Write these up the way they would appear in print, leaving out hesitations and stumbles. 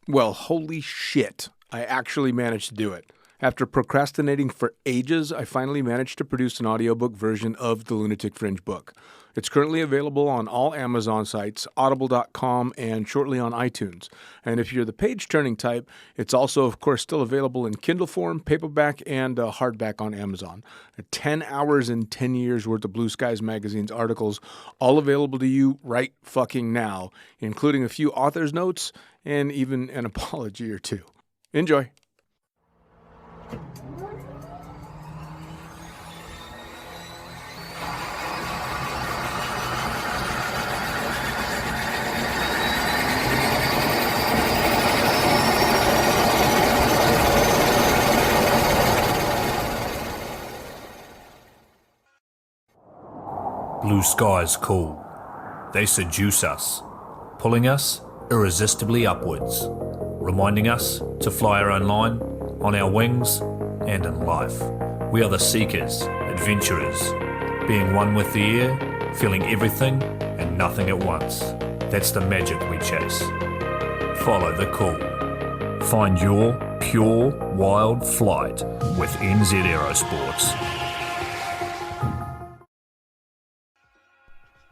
Well, holy shit. I actually managed to do it. After procrastinating for ages, I finally managed to produce an audiobook version of the Lunatic Fringe book. It's currently available on all Amazon sites, audible.com, and shortly on iTunes. And if you're the page-turning type, it's also, of course, still available in Kindle form, paperback, and hardback on Amazon. 10 hours and 10 years worth of Blue Skies Magazine's articles, all available to you right fucking now, including a few author's notes and even an apology or two. Enjoy. Blue skies call. They seduce us, pulling us irresistibly upwards, reminding us to fly our own line, on our wings, and in life. We are the seekers, adventurers, being one with the air, feeling everything and nothing at once. That's the magic we chase. Follow the call. Find your pure, wild flight with NZ Aerosports.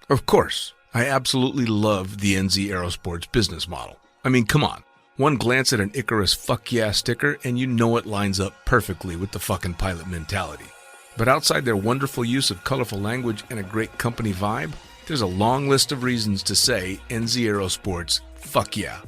Of course, I absolutely love the NZ Aerosports business model. I mean, come on. One glance at an Icarus fuck yeah sticker and you know it lines up perfectly with the fucking pilot mentality. But outside their wonderful use of colorful language and a great company vibe, there's a long list of reasons to say NZ Aerosports fuck yeah.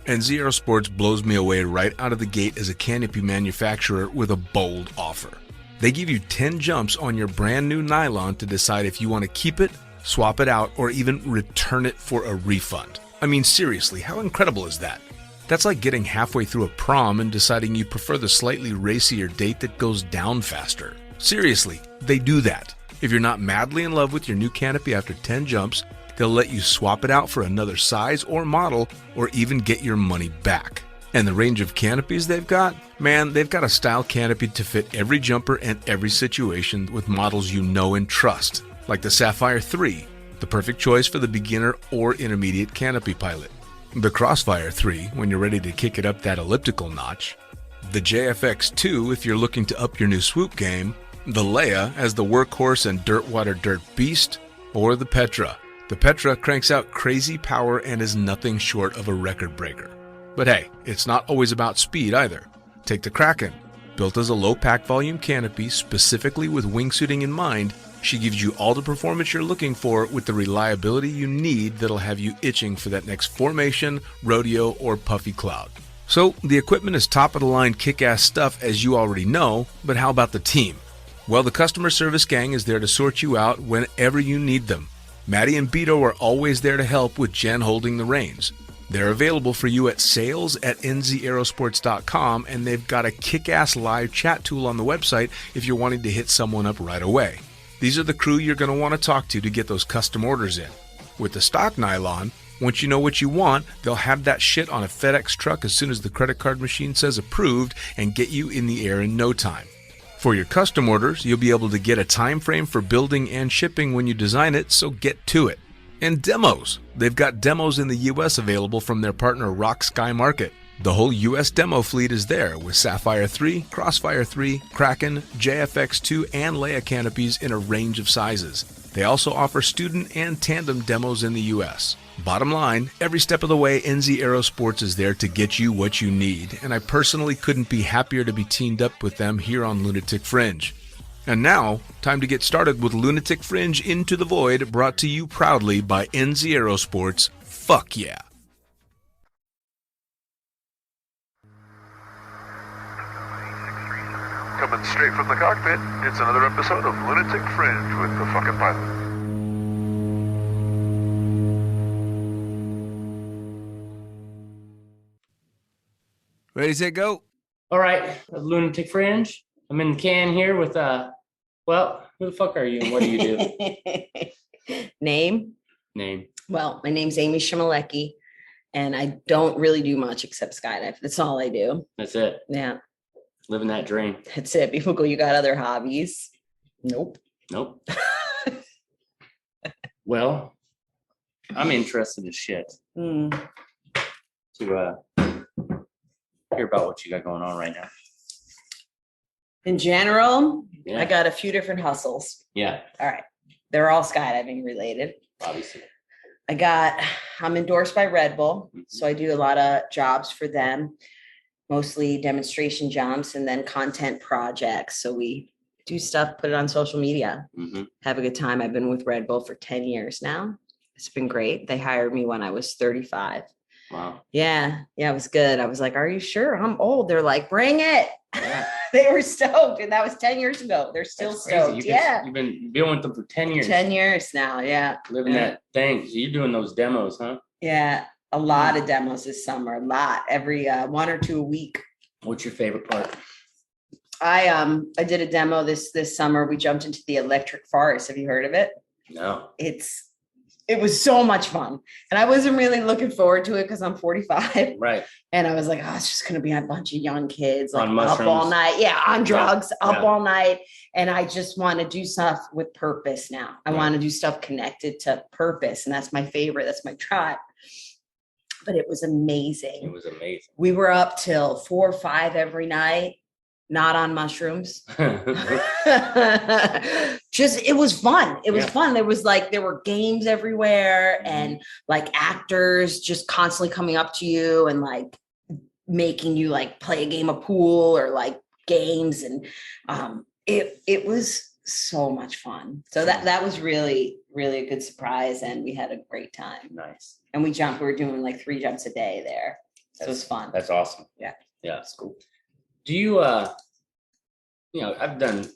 NZ Aerosports blows me away right out of the gate as a canopy manufacturer with a bold offer. They give you 10 jumps on your brand new nylon to decide if you want to keep it, swap it out, or even return it for a refund. I mean, seriously, how incredible is that? That's like getting halfway through a prom and deciding you prefer the slightly racier date that goes down faster. Seriously, they do that. If you're not madly in love with your new canopy after 10 jumps, they'll let you swap it out for another size or model, or even get your money back. And the range of canopies they've got? Man, they've got a style canopy to fit every jumper and every situation with models you know and trust. Like the Sapphire 3, the perfect choice for the beginner or intermediate canopy pilot. The Crossfire 3, when you're ready to kick it up that elliptical notch. The JFX 2, if you're looking to up your new swoop game. The Leia as the workhorse and dirt water dirt beast. Or the Petra. The Petra cranks out crazy power and is nothing short of a record breaker. But hey, it's not always about speed either. Take the Kraken. Built as a low pack volume canopy specifically with wingsuiting in mind, she gives you all the performance you're looking for with the reliability you need that'll have you itching for that next formation, rodeo, or puffy cloud. So, the equipment is top-of-the-line kick-ass stuff as you already know, but how about the team? Well, the customer service gang is there to sort you out whenever you need them. Maddie and Beto are always there to help with Jen holding the reins. They're available for you at sales@nzaerosports.com, and they've got a kick-ass live chat tool on the website if you're wanting to hit someone up right away. These are the crew you're going to want to talk to get those custom orders in. With the stock nylon, once you know what you want, they'll have that shit on a FedEx truck as soon as the credit card machine says approved and get you in the air in no time. For your custom orders, you'll be able to get a time frame for building and shipping when you design it, so get to it. And demos. They've got demos in the US available from their partner Rock Sky Market. The whole US demo fleet is there with Sapphire 3, Crossfire 3, Kraken, JFX 2, and Leia canopies in a range of sizes. They also offer student and tandem demos in the US. Bottom line, every step of the way, NZ Aerosports is there to get you what you need, and I personally couldn't be happier to be teamed up with them here on Lunatic Fringe. And now, time to get started with Lunatic Fringe Into the Void, brought to you proudly by NZ Aerosports. Fuck yeah. Coming straight from the cockpit, it's another episode of Lunatic Fringe with the fucking pilot. Ready, set, go. All right, Lunatic Fringe. I'm in the can here with, well, who the fuck are you and what do you do? Name? Well, my name's Amy Chmelecki, and I don't really do much except skydive. That's all I do. That's it. Yeah. Living that dream. That's it. People go, you got other hobbies? Nope. Well, I'm interested as shit to hear about what you got going on right now. In general, Yeah. I got a few different hustles. Yeah, All right. They're all skydiving related. obviously. I'm endorsed by RedBull. So I do a lot of jobs for them, mostly demonstration jumps and then content projects. So we do stuff, put it on social media, have a good time. I've been with RedBull for 10 years now. It's been great. They hired me when I was 35. Wow. Yeah, it was good. I was like, are you sure? I'm old. They're like, bring it. Yeah. They were stoked. And that was 10 years ago. They're still That's crazy. stoked. You've been with them for 10 years. 10 years now. Yeah. Living that thing. So you're doing those demos, huh? Yeah. A lot of demos this summer. A lot. Every 1 or 2 a week. What's your favorite part? I did a demo this summer. We jumped into the electric forest. Have you heard of it? No. It was so much fun. And I wasn't really looking forward to it because I'm 45. Right. And I was like, oh, it's just going to be a bunch of young kids like On up all mushrooms. night. Yeah, on drugs, up Yeah. all night. And I just want to do stuff with purpose now. I Right. want to do stuff connected to purpose. And that's my favorite. That's my tribe. But it was amazing. It was amazing. We were up till 4 or 5 every night, not on mushrooms. Just it was fun. It was fun. There were games everywhere and like actors just constantly coming up to you and like making you like play a game of pool or like games. And it was so much fun. So that was really, really a good surprise. And we had a great time. Nice. And we were doing like 3 jumps a day there. So it was fun. That's awesome. Yeah. Yeah. It's cool. Do you, I've done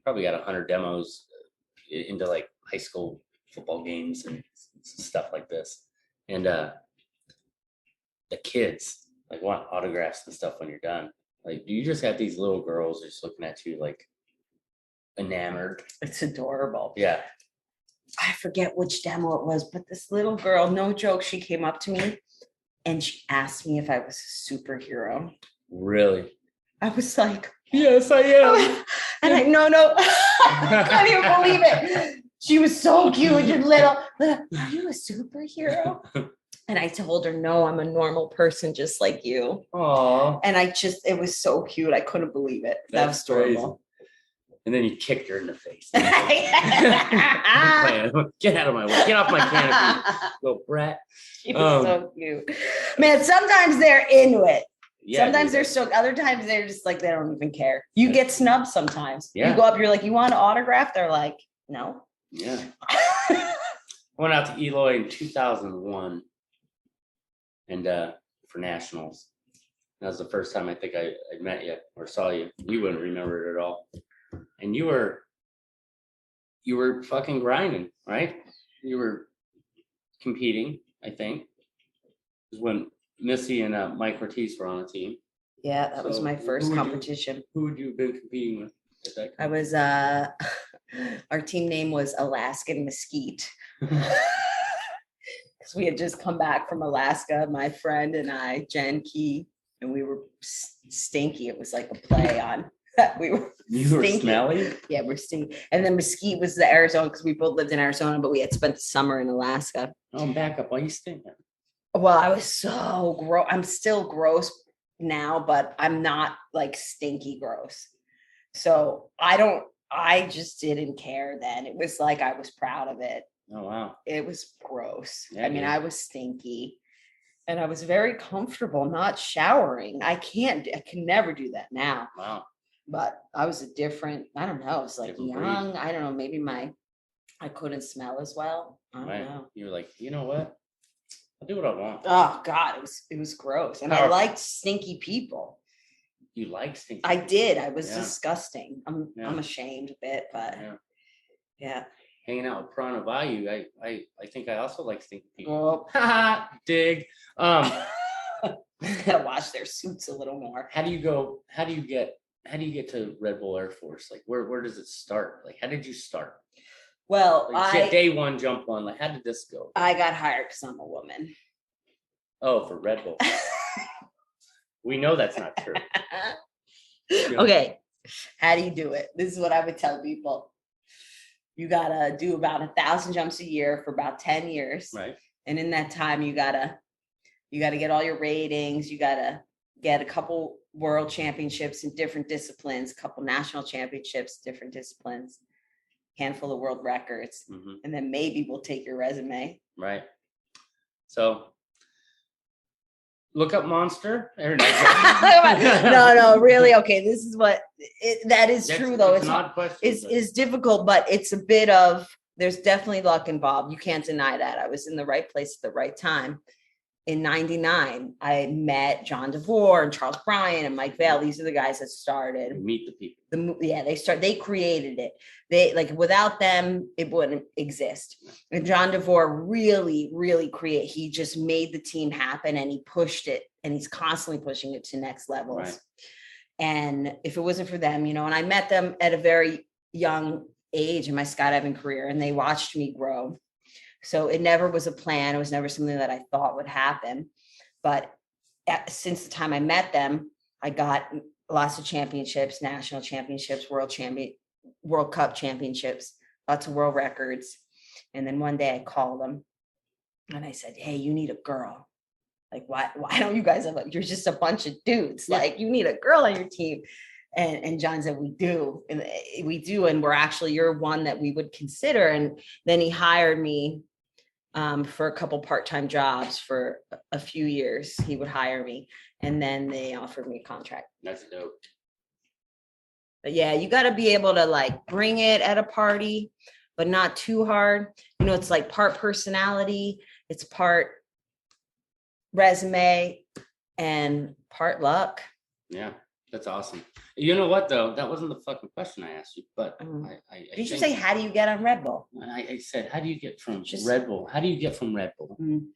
probably got 100 demos into like high school football games and stuff like this. And the kids like want autographs and stuff when you're done. Like, do you just have these little girls just looking at you like enamored? It's adorable. Yeah. I forget which demo it was, but this little girl, no joke, she came up to me and she asked me if I was a superhero. Really? I was like, yes, I am. and I can't even believe it. She was so cute. You're little. Are you a superhero? And I told her, no, I'm a normal person just like you. Aww. And it was so cute. I couldn't believe it. That was adorable. And then you kicked her in the face. Get out of my way. Get off my canopy, little brat. She was so cute. Man, sometimes they're into it. Yeah, sometimes dude. they're stoked. Other times they're just like, they don't even care. You get snubbed sometimes. Yeah. You go up, you're like, you want an autograph? They're like, no. Yeah. I went out to Eloy in 2001 and for nationals. That was the first time I think I met you or saw you. You wouldn't remember it at all. And you were fucking grinding, right? You were competing, I think. It was when Missy and Mike Ortiz were on the team. Yeah, that was So my first who would you- competition. Who would you have been competing with at that I was, our team name was Alaskan Mesquite. Because we had just come back from Alaska, my friend and I, Jen Key, and we were stinky. It was like a play on. We were You were stinky. smelly? Yeah, we're stinky. And then Mesquite was the Arizona because we both lived in Arizona, but we had spent the summer in Alaska. Oh, back up. Why you stinking? Well, I was so gross. I'm still gross now, but I'm not like stinky gross. So I just didn't care then. It was like I was proud of it. Oh, wow. It was gross. Yeah, I mean, dude. I was stinky and I was very comfortable not showering. I can never do that now, Wow. but I was I don't know. I was like Different young. breed. I don't know. Maybe I couldn't smell as well. I don't Right. know. You were like, you know what? I'll do what I want. Oh God, it was gross. And I Powerful. liked stinky people. You like stinky? I did. I was Yeah. disgusting. I'm Yeah. ashamed a bit, but Yeah. yeah. Hanging out with Prana Bayou, I think I also like stinky people. Well, Ha! Dig. gotta wash their suits a little more. How do you get to RedBull Air Force? Like where does it start? Like how did you start? Well, Like day one, jump one. Like how did this go? I got hired because I'm a woman. Oh, for RedBull. We know that's not true. Okay, how do you do it? This is what I would tell people. You gotta do about 1,000 jumps a year for about 10 years. Right. And in that time, you gotta get all your ratings. You gotta get a couple world championships in different disciplines, a couple national championships, different disciplines, handful of world records, and then maybe we'll take your resume. Right. So look up Monster. No, really. Okay, this is what that is true though. It's not question. It's difficult, but it's a bit of, there's definitely luck involved. You can't deny that. I was in the right place at the right time. In 99, I met John DeVore and Charles Bryan and Mike Vail. These are the guys that started. Meet the people. They created it. They, like, without them, it wouldn't exist. And John DeVore really, really he just made the team happen, and he pushed it, and he's constantly pushing it to next levels. Right. And if it wasn't for them, and I met them at a very young age in my skydiving career, and they watched me grow. So it never was a plan. It was never something that I thought would happen. But since the time I met them, I got lots of championships, national championships, World Cup championships, lots of world records. And then one day I called them and I said, hey, you need a girl. Like, why don't you guys have you're just a bunch of dudes. Yeah. Like, you need a girl on your team. And John said, we do. And we're actually, you're one that we would consider. And then he hired me for a couple part-time jobs for a few years. He would hire me, and then they offered me a contract. That's dope. But yeah, you got to be able to like bring it at a party, but not too hard. It's like part personality, it's part resume, and part luck. Yeah, that's awesome. You know what though? That wasn't the fucking question I asked you, but Did you say, how do you get on RedBull? I said, how do you get from RedBull? How do you get from RedBull? I'm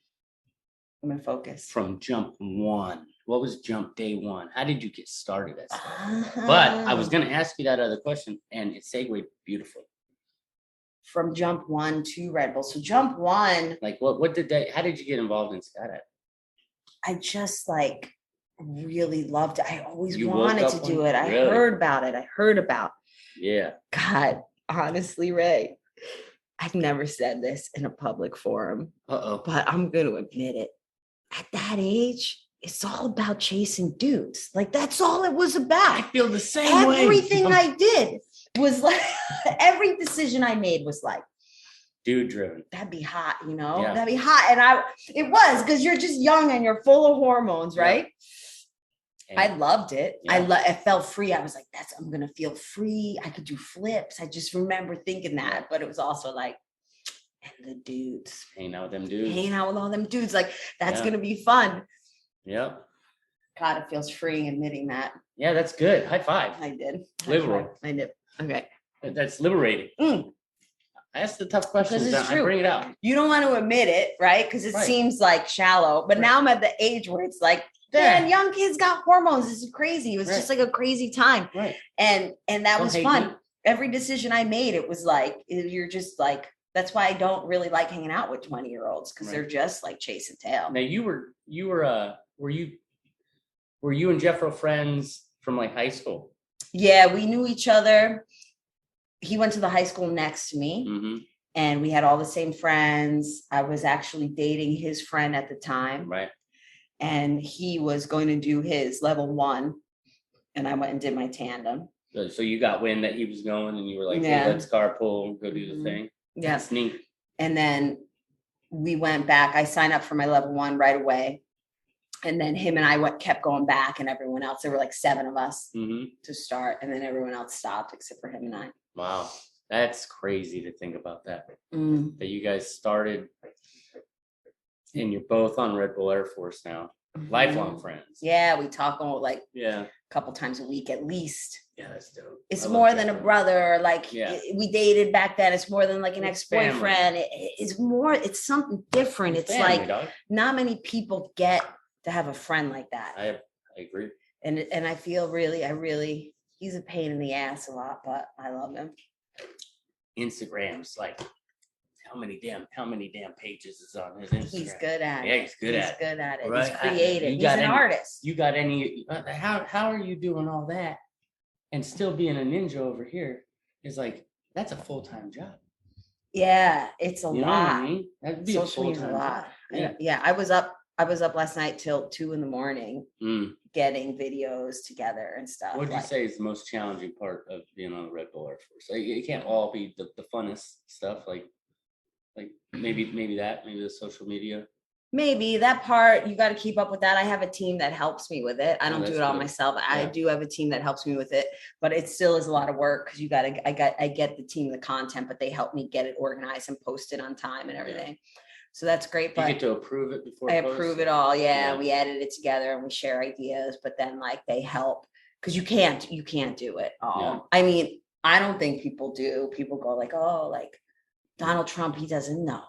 gonna focus. From jump one. What was jump day one? How did you get started at stuff? But I was gonna ask you that other question, and it segued beautifully. From jump one to RedBull. So jump one. Like how did you get involved in skydiving? I just really loved it. I always wanted to do it. I heard about. Yeah. God, honestly, Ray, I've never said this in a public forum. But I'm going to admit it. At that age, it's all about chasing dudes. Like, that's all it was about. I feel the same way. Everything I did was like, every decision I made was like, dude driven. That'd be hot, Yeah. That'd be hot. And it was, because you're just young and you're full of hormones, right? Yeah. I loved it. Yeah. I felt free. I was like, I'm going to feel free. I could do flips. I just remember thinking that, but it was also like, and the dudes. Hanging out with them dudes. Hanging out with all them dudes. Like, that's going to be fun. Yep. God, it feels freeing admitting that. Yeah, that's good. High five. I did. Liberal. I did. Okay. That's liberating. That's the tough question. I bring it out. You don't want to admit it, right? Because it seems like shallow. But now I'm at the age where it's like, man, young kids got hormones. This is crazy. It was just like a crazy time. Right. And that was fun. Every decision I made, it was like, you're just like, that's why I don't really like hanging out with 20-year-olds, because they're just like chasing tail. Now were you and Jeffro friends from like high school? Yeah, we knew each other. He went to the high school next to me, and we had all the same friends. I was actually dating his friend at the time. Right. And he was going to do his level 1, and I went and did my tandem. So you got wind that he was going, and you were like, hey, let's carpool, go do the thing. Yeah. That's neat. And then we went back. I signed up for my level 1 right away. And then him and I kept going back, and everyone else, there were like 7 of us to start. And then everyone else stopped except for him and I. Wow. That's crazy to think about that. That you guys started, and you're both on RedBull Air Force now. Lifelong friends. Yeah, we talk like a couple times a week at least. Yeah, that's dope. It's more than a brother. Like, we dated back then. It's more than like an ex-boyfriend. It's something different. It's family, like dog. Not many people get to have a friend like that. I agree. And I feel he's a pain in the ass a lot, but I love him. Instagram's like, how many damn pages is on his Instagram? He's good at it. Yeah, he's good at it. Right? He's creative. He's an artist. You got any? How are you doing all that and still being a ninja over here? Is like, that's a full-time job. Yeah, it's a lot. Know what I mean? That'd be social a full-time a lot. job. Yeah, I was up I was up last night till 2 a.m. Mm. getting videos together and stuff. What would you say is the most challenging part of being on the RedBull Air Force? Like, it can't all be the funnest stuff. Like maybe the social media. Maybe that part, you got to keep up with that. I have a team that helps me with it. I don't do it all myself. I do have a team that helps me with it, but it still is a lot of work because I get the team the content, but they help me get it organized and post it on time and everything. Yeah. So that's great. But you get to approve it before I approve it all. Yeah, we edit it together and we share ideas, but then like they help because you can't do it all. Yeah. I mean, I don't think people do. People go like, oh, like Donald Trump, he doesn't know.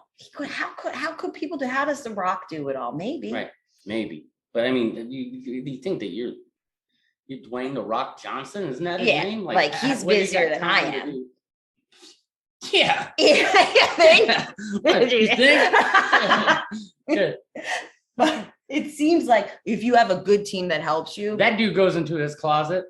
How could people do? How does The Rock do it all? Maybe. Right. Maybe. But I mean, you think that you're Dwayne The Rock Johnson? Isn't that his name? Like he's busier than I am. Yeah. Yeah. You think? But it seems like if you have a good team that helps you. That dude goes into his closet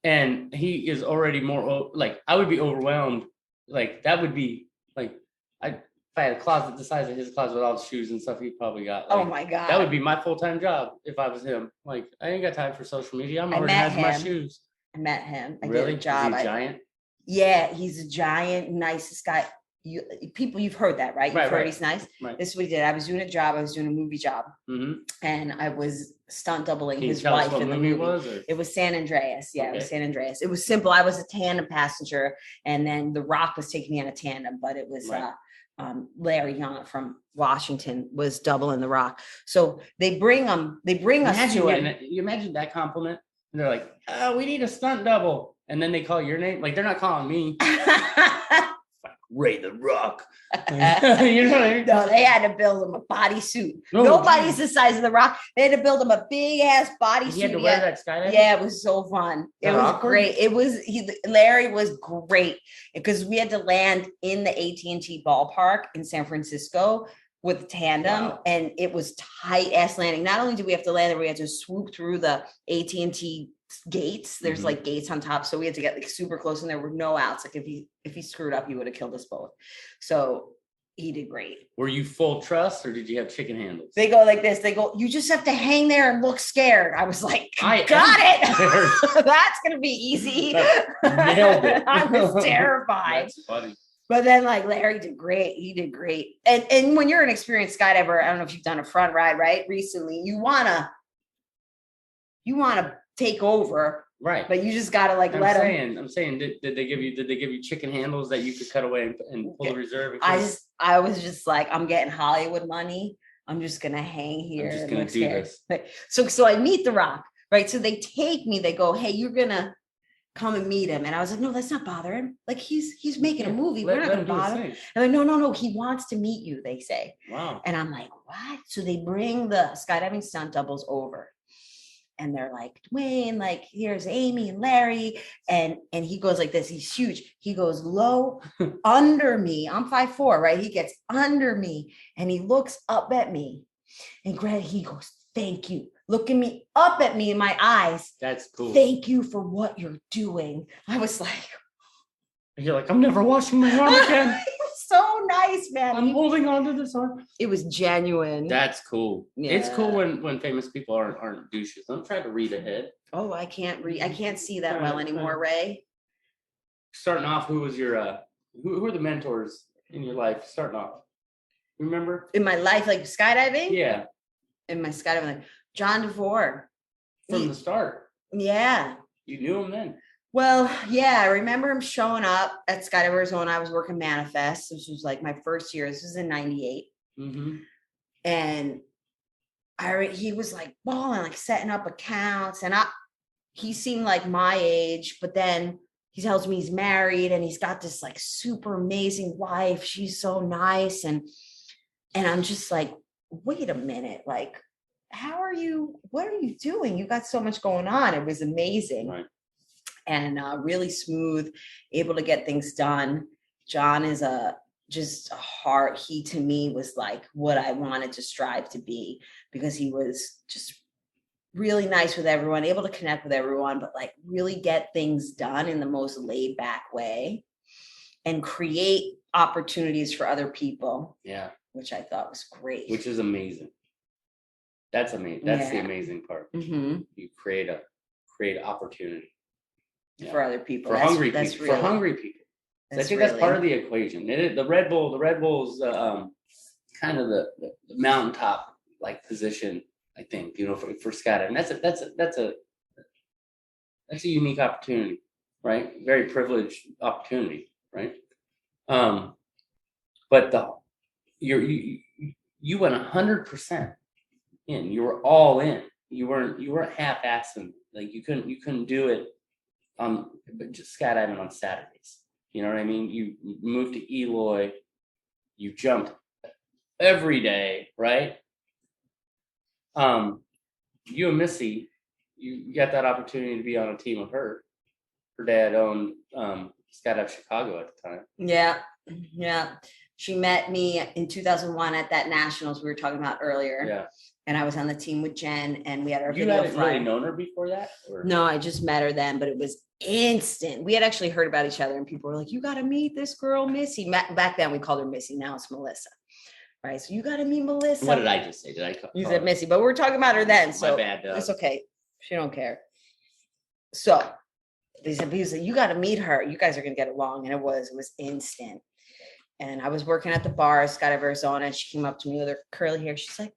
and he is already more like, I would be overwhelmed. Like that would be like, if I had a closet the size of his closet with all the shoes and stuff he probably got. Like, oh my God. That would be my full-time job if I was him. Like, I ain't got time for social media. I'm already has my shoes. I met him. I really? did a job. Is he a giant? Yeah, he's a giant, nicest guy. You've heard that, right? You've heard he's nice. Right. This is what he did. I was doing a job. I was doing a movie job, and I was stunt doubling his wife in the movie. It was San Andreas. Yeah, okay. It was San Andreas. It was simple. I was a tandem passenger, and then The Rock was taking me on a tandem, but it was Larry Young from Washington was doubling The Rock. So they bring us to it. You imagine that compliment? And they're like, "Oh, we need a stunt double," and then they call your name. Like they're not calling me. Ray the Rock. You know what I mean? No, they had to build him a bodysuit. Nobody's the size of The Rock. They had to build him a big ass bodysuit. He had to wear that skydiving? Yeah, it was so fun. It was great. Larry was great because we had to land in the AT&T ballpark in San Francisco with a tandem, and it was tight ass landing. Not only did we have to land there, we had to swoop through the AT&T gates. There's like gates on top, so we had to get like super close, and there were no outs. Like if he screwed up, he would have killed us both. So he did great. Were you full trust, or did you have chicken handles? They go like this. They go, you just have to hang there and look scared. I was like, I got it. That's gonna be easy. Nailed it. I was terrified. That's funny. But then like Larry did great. He did great. And when you're an experienced skydiver, I don't know if you've done a front ride, right? Recently, you wanna take over, right? But you just gotta like I'm saying, did they give you chicken handles that you could cut away and pull the reserve? I was just like, I'm getting Hollywood money. I'm just gonna hang here. I'm just gonna do this. So I meet The Rock, right? So they take me. They go, hey, you're gonna come and meet him. And I was like, no, let's not bother him. Like he's making a movie. We're not gonna bother him. And like, no, he wants to meet you. They say. Wow. And I'm like, what? So they bring the skydiving stunt doubles over. And they're like, Dwayne, like, here's Amy and Larry. And he goes like this. He's huge. He goes low under me. I'm 5'4", right? He gets under me and he looks up at me. And he goes, thank you. Looking me up at me in my eyes. That's cool. Thank you for what you're doing. I was like, you're like, I'm never washing my arm again. So nice, man. I'm holding on to this arm. It was genuine. That's cool. Yeah. It's cool when famous people aren't douches. I'm trying to read ahead. Oh, I can't read. I can't see that well anymore, Ray. Starting off, who was your who are the mentors in your life? Starting off, remember? In my life, like skydiving? Yeah. In my skydiving, like John DeVore. From the start. Yeah. You knew him then. Well, yeah, I remember him showing up at Skydivers when I was working Manifest. This was like my first year. This was in '98. And he was like balling, like setting up accounts. And he seemed like my age, but then he tells me he's married and he's got this like super amazing wife. She's so nice. And I'm just like, wait a minute, like, what are you doing? You got so much going on. It was amazing. Right. And really smooth, able to get things done. John is just a heart. He to me was like what I wanted to strive to be, because he was just really nice with everyone, able to connect with everyone, but like really get things done in the most laid back way and create opportunities for other people. Yeah. Which I thought was great. Which is amazing. That's amazing. That's the amazing part. Mm-hmm. You create opportunity For other people. For hungry people. So I think that's part of the equation. The Red Bull is kind of the mountaintop like position. I think for skydiving. That's a unique opportunity, right? Very privileged opportunity, right? But you went 100% in. You were all in. You weren't half-assing. Like you couldn't do it just skydiving on Saturdays. You know what I mean? You moved to Eloy. You jumped every day, right? You and Missy, you got that opportunity to be on a team with her. Her dad owned Skydive Chicago at the time. Yeah. She met me in 2001 at that nationals we were talking about earlier. Yeah. And I was on the team with Jen, and we had our You video. hadn't really known her before that? Or? No, I just met her then, but it was instant. We had actually heard about each other, and people were like, "You got to meet this girl, Missy." Back then, we called her Missy. Now it's Melissa. Right? So you got to meet Melissa. What did I just say? Did I call You said Missy, but we were talking about her then. So my bad, it's okay. She don't care. So he said, "You got to meet her. You guys are gonna get along," and it was instant. And I was working at the bar, Skydive Arizona, and she came up to me with her curly hair. She's like,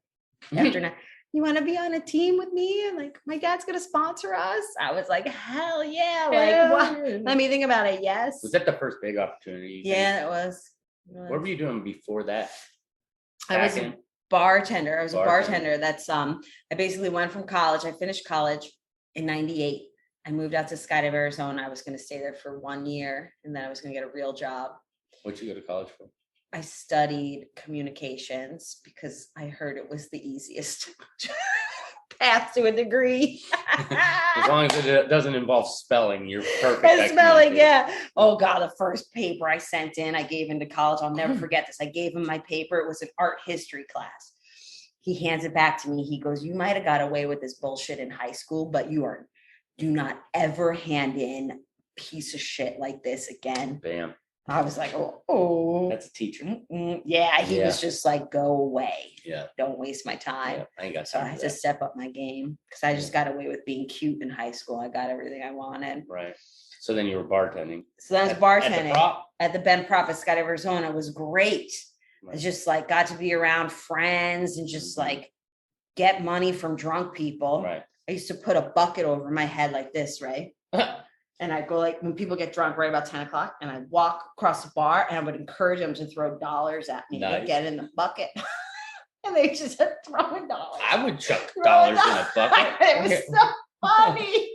after that, "You want to be on a team with me? And like, my dad's gonna sponsor us." I was like, "Hell yeah!" Like, what? Let me think about it. Yes. Was that the first big opportunity? Yeah, it was. What were you doing before that? I was a bartender. I was a bartender. That's I basically went from college. I finished college in '98. I moved out to Skydive Arizona. I was going to stay there for 1 year, and then I was going to get a real job. What'd you go to college for? I studied communications because I heard it was the easiest path to a degree. As long as it doesn't involve spelling, you're perfect. Spelling, yeah. Oh God, the first paper I sent in, I gave into college. I'll never forget this. I gave him my paper. It was an art history class. He hands it back to me. He goes, "You might have got away with this bullshit in high school, but do not ever hand in a piece of shit like this again." Bam. I was like, oh. That's a teacher. Yeah, he was just like, "Go away. Yeah. Don't waste my time." Yeah, I ain't got so I had to step up my game because I just got away with being cute in high school. I got everything I wanted. Right. So then you were bartending. So that was bartending at the Ben Prop at Skydive Arizona. It was great. Right. I just like got to be around friends and just like get money from drunk people. Right. I used to put a bucket over my head like this, right? And I'd go like when people get drunk right about 10 o'clock and I'd walk across the bar and I would encourage them to throw dollars at me. Nice. Get in the bucket. And they just kept throwing dollars. I would chuck dollars in a bucket. It was so funny.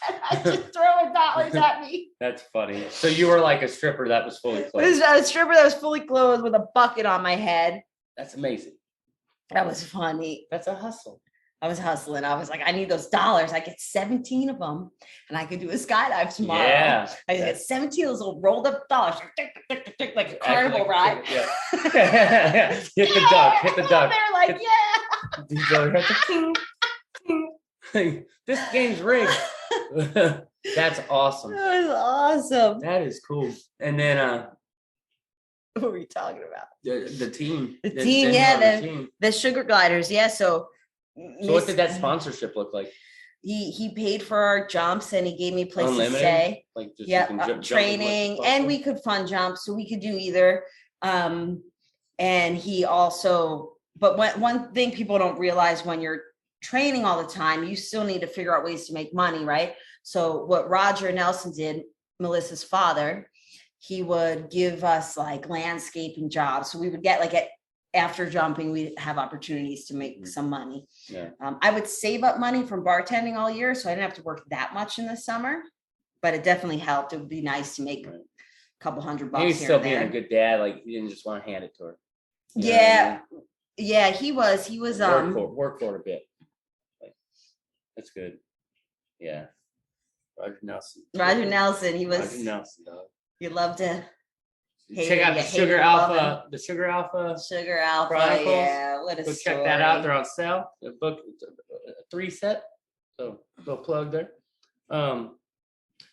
And I just throwing dollars at me. That's funny. So you were like a stripper that was fully clothed. It was a stripper that was fully clothed with a bucket on my head. That's amazing. That was funny. That's a hustle. I was hustling. I was like, I need those dollars. I get 17 of them and I could do a skydive tomorrow. Yeah. I get 17 of those little rolled up dollars, like a carnival ride. Yeah. Hit the duck. They're like, yeah. This game's rigged. That's awesome. That was awesome. That is cool. And then what were you talking about? The team. The team, yeah. The sugar gliders, yeah. So what did that sponsorship look like? He paid for our jumps and he gave me places Unlimited? to stay. Like just training, and we could fund jumps, so we could do either. And he also, but one thing people don't realize when you're training all the time, you still need to figure out ways to make money, right? So what Roger Nelson did, Melissa's father, he would give us like landscaping jobs. So we would get after jumping, we have opportunities to make some money. Yeah. I would save up money from bartending all year, so I didn't have to work that much in the summer, but it definitely helped. It would be nice to make a couple $100 He's here still and being there. a good dad. Like you didn't just want to hand it to her. You know what I mean? Yeah, he was work for it a bit. Like, that's good. Yeah. Roger Nelson. He was. Roger Nelson, dog. You love to. Check out the Sugar Alpha. The Sugar Alpha. Chronicles. Yeah, what a Go story. check that out. They're on sale. The book, a 3-set. So little plug there.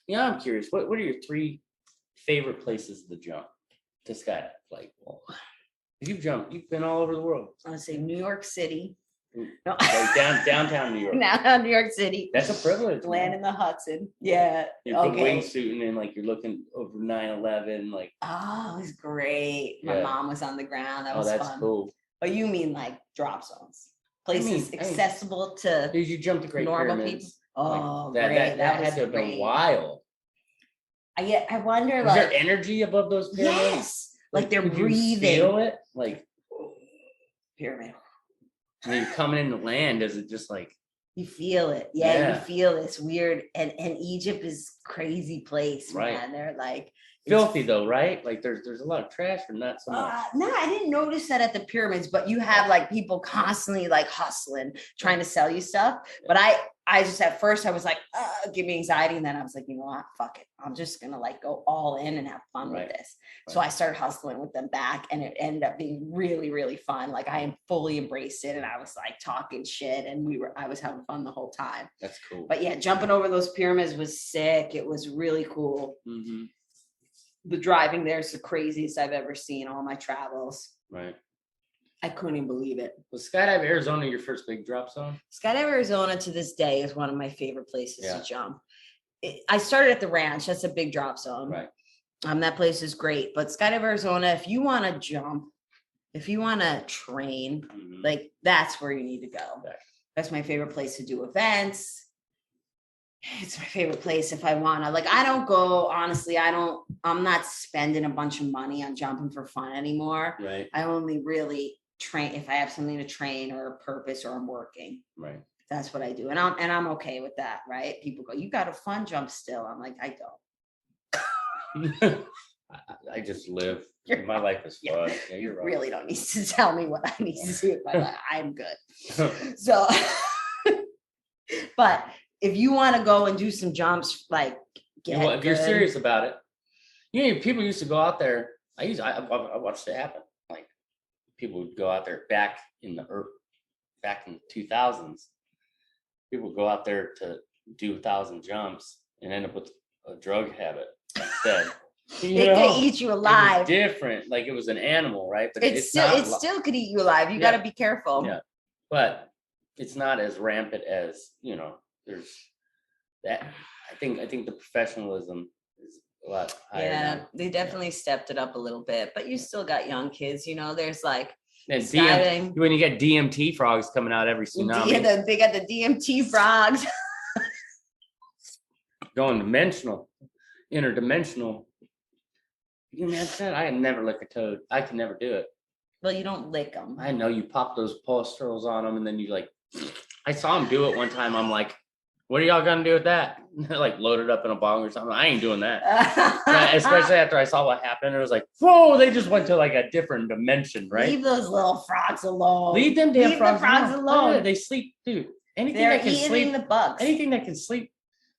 Yeah, I'm curious. What are your 3 favorite places to jump to skydive? Like, you've been all over the world. I would say New York City, No. Like downtown New York. Now New York City. That's a privilege. Land Man. in the Hudson. Yeah. You put Okay. wingsuiting and like you're looking over 9/11. Like, Oh, it was great. My Yeah. mom was on the ground. That oh, was that's fun. cool. Oh, you mean like drop zones, places I mean- accessible to Did you jump the Great normal Pyramids? people? Oh, Like, great. that was had to have great. been wild. I wonder, Was like, there energy above those pyramids? yes, like they're could you breathing. feel it? Like Pyramid. when you're coming into land, is it just like You feel it. Yeah, Yeah. you feel this weird. And Egypt is crazy place, Right. man. They're like filthy though, right? Like there's a lot of trash, or not so much. No, I didn't notice that at the pyramids, but you have like people constantly like hustling, trying to sell you stuff. But I just at first I was like, give me anxiety. And then I was like, you know what? Fuck it. I'm just gonna like go all in and have fun Right. with this. So I started hustling with them back, and it ended up being really, really fun. Like I fully embraced it, and I was like talking shit, and I was having fun the whole time. That's cool. But yeah, jumping over those pyramids was sick. It was really cool. Mm-hmm. The driving there is the craziest I've ever seen all my travels. Right. I couldn't even believe it. Was Skydive Arizona your first big drop zone? Skydive Arizona to this day is one of my favorite places Yeah. to jump. I started at the ranch. That's a big drop zone. Right. That place is great. But Skydive Arizona, if you want to jump, if you want to train, Mhm. like that's where you need to go. Right. That's my favorite place to do events. It's my favorite place if I want to. Like, I don't go, honestly, I'm not spending a bunch of money on jumping for fun anymore. Right. I only really train if I have something to train or a purpose or I'm working. Right. That's what I do. And I'm okay with that, right? People go, you got a fun jump still. I'm like, I don't. I just live. You're My life is yeah. fun. Yeah, you're You right. really don't need to tell me what I need to do with my life. I'm good. So, but if you want to go and do some jumps, like get Well, if you're good. serious about it, people used to go out there. I watched it happen. Like people would go out there back in the 2000s. People would go out there to do 1,000 jumps and end up with a drug habit instead. It could eat you It was alive. different. Like it was an animal, right? But It still could eat you alive. You Yeah. got to be careful. Yeah. But it's not as rampant as there's that. I think the professionalism is a lot higher. Yeah, now. they definitely stepped it up a little bit, but you still got young kids. There's like And skydiving. when you get DMT frogs coming out every tsunami, They got the DMT frogs. going dimensional, interdimensional. You man said I had never lick a toad. I could never do it. Well, you don't lick them. I know you pop those pustules on them, and then you like. I saw him do it one time. I'm like, "What are y'all gonna do with that?" They're like loaded up in a bong or something. I ain't doing that. Especially after I saw what happened, it was like, "Whoa!" They just went to like a different dimension, right? Leave those little frogs alone. Leave them damn Leave frogs, the frogs alone. Yeah, they sleep, dude. Anything They're that can eating sleep, the bugs. anything that can sleep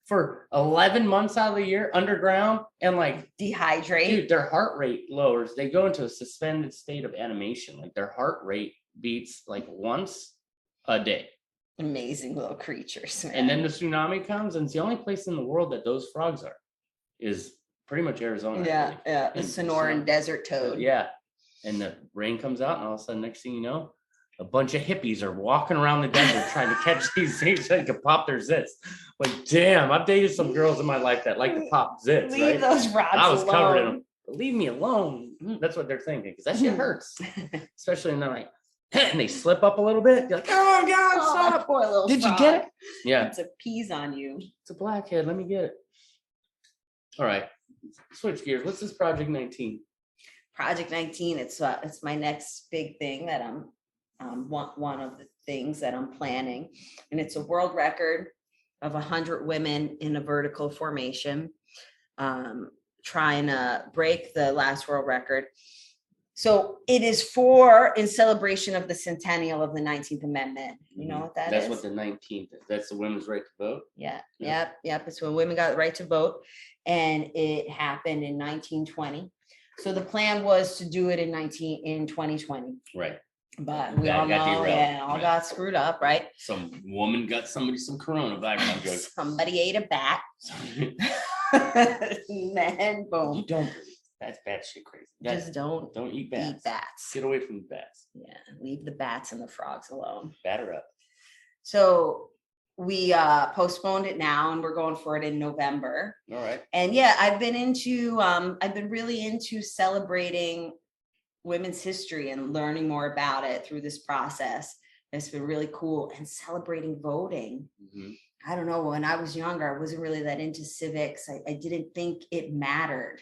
for 11 months out of the year underground and like. Dehydrate. Dude, their heart rate lowers. They go into a suspended state of animation. Like their heart rate beats like once a day. Amazing little creatures, man. And then the tsunami comes, and it's the only place in the world that those frogs are. Is pretty much Arizona. I yeah, believe. yeah, the And Sonoran so- desert toad. Yeah. And the rain comes out, and all of a sudden, next thing you know, a bunch of hippies are walking around the desert trying to catch these things so they can pop their zits. Like, damn, I've dated some girls in my life that like to pop zits. Leave Right? those frogs I was alone. covered in them. Leave me alone. That's what they're thinking, because that shit hurts. Especially in the night. And they slip up a little bit. You're like, oh God, Oh, stop. poor little Did you frog. get it? Yeah. It's a peas on you. It's a blackhead. Let me get it. All right. Switch gears. What's this Project 19? Project 19. It's my next big thing that I'm one of the things that I'm planning, and it's a world record of 100 women in a vertical formation, trying to break the last world record. So it is in celebration of the centennial of the 19th Amendment. You know what That's is? what the 19th is. That's the women's right to vote. Yeah, Yeah. yep. It's when women got the right to vote, and it happened in 1920. So the plan was to do it in 2020, Right. but we That all got know, derailed. all Right. got screwed up, right? Some woman got somebody some coronavirus drugs. Somebody ate a bat, and then You boom. don't. That's batshit crazy. Just don't eat bats. eat bats. Get away from the bats. Yeah, leave the bats and the frogs alone. Batter up. So we postponed it now, and we're going for it in November. All right. And yeah, I've been really into celebrating women's history and learning more about it through this process. It's been really cool, and celebrating voting. Mm-hmm. I don't know, when I was younger, I wasn't really that into civics. I didn't think it mattered,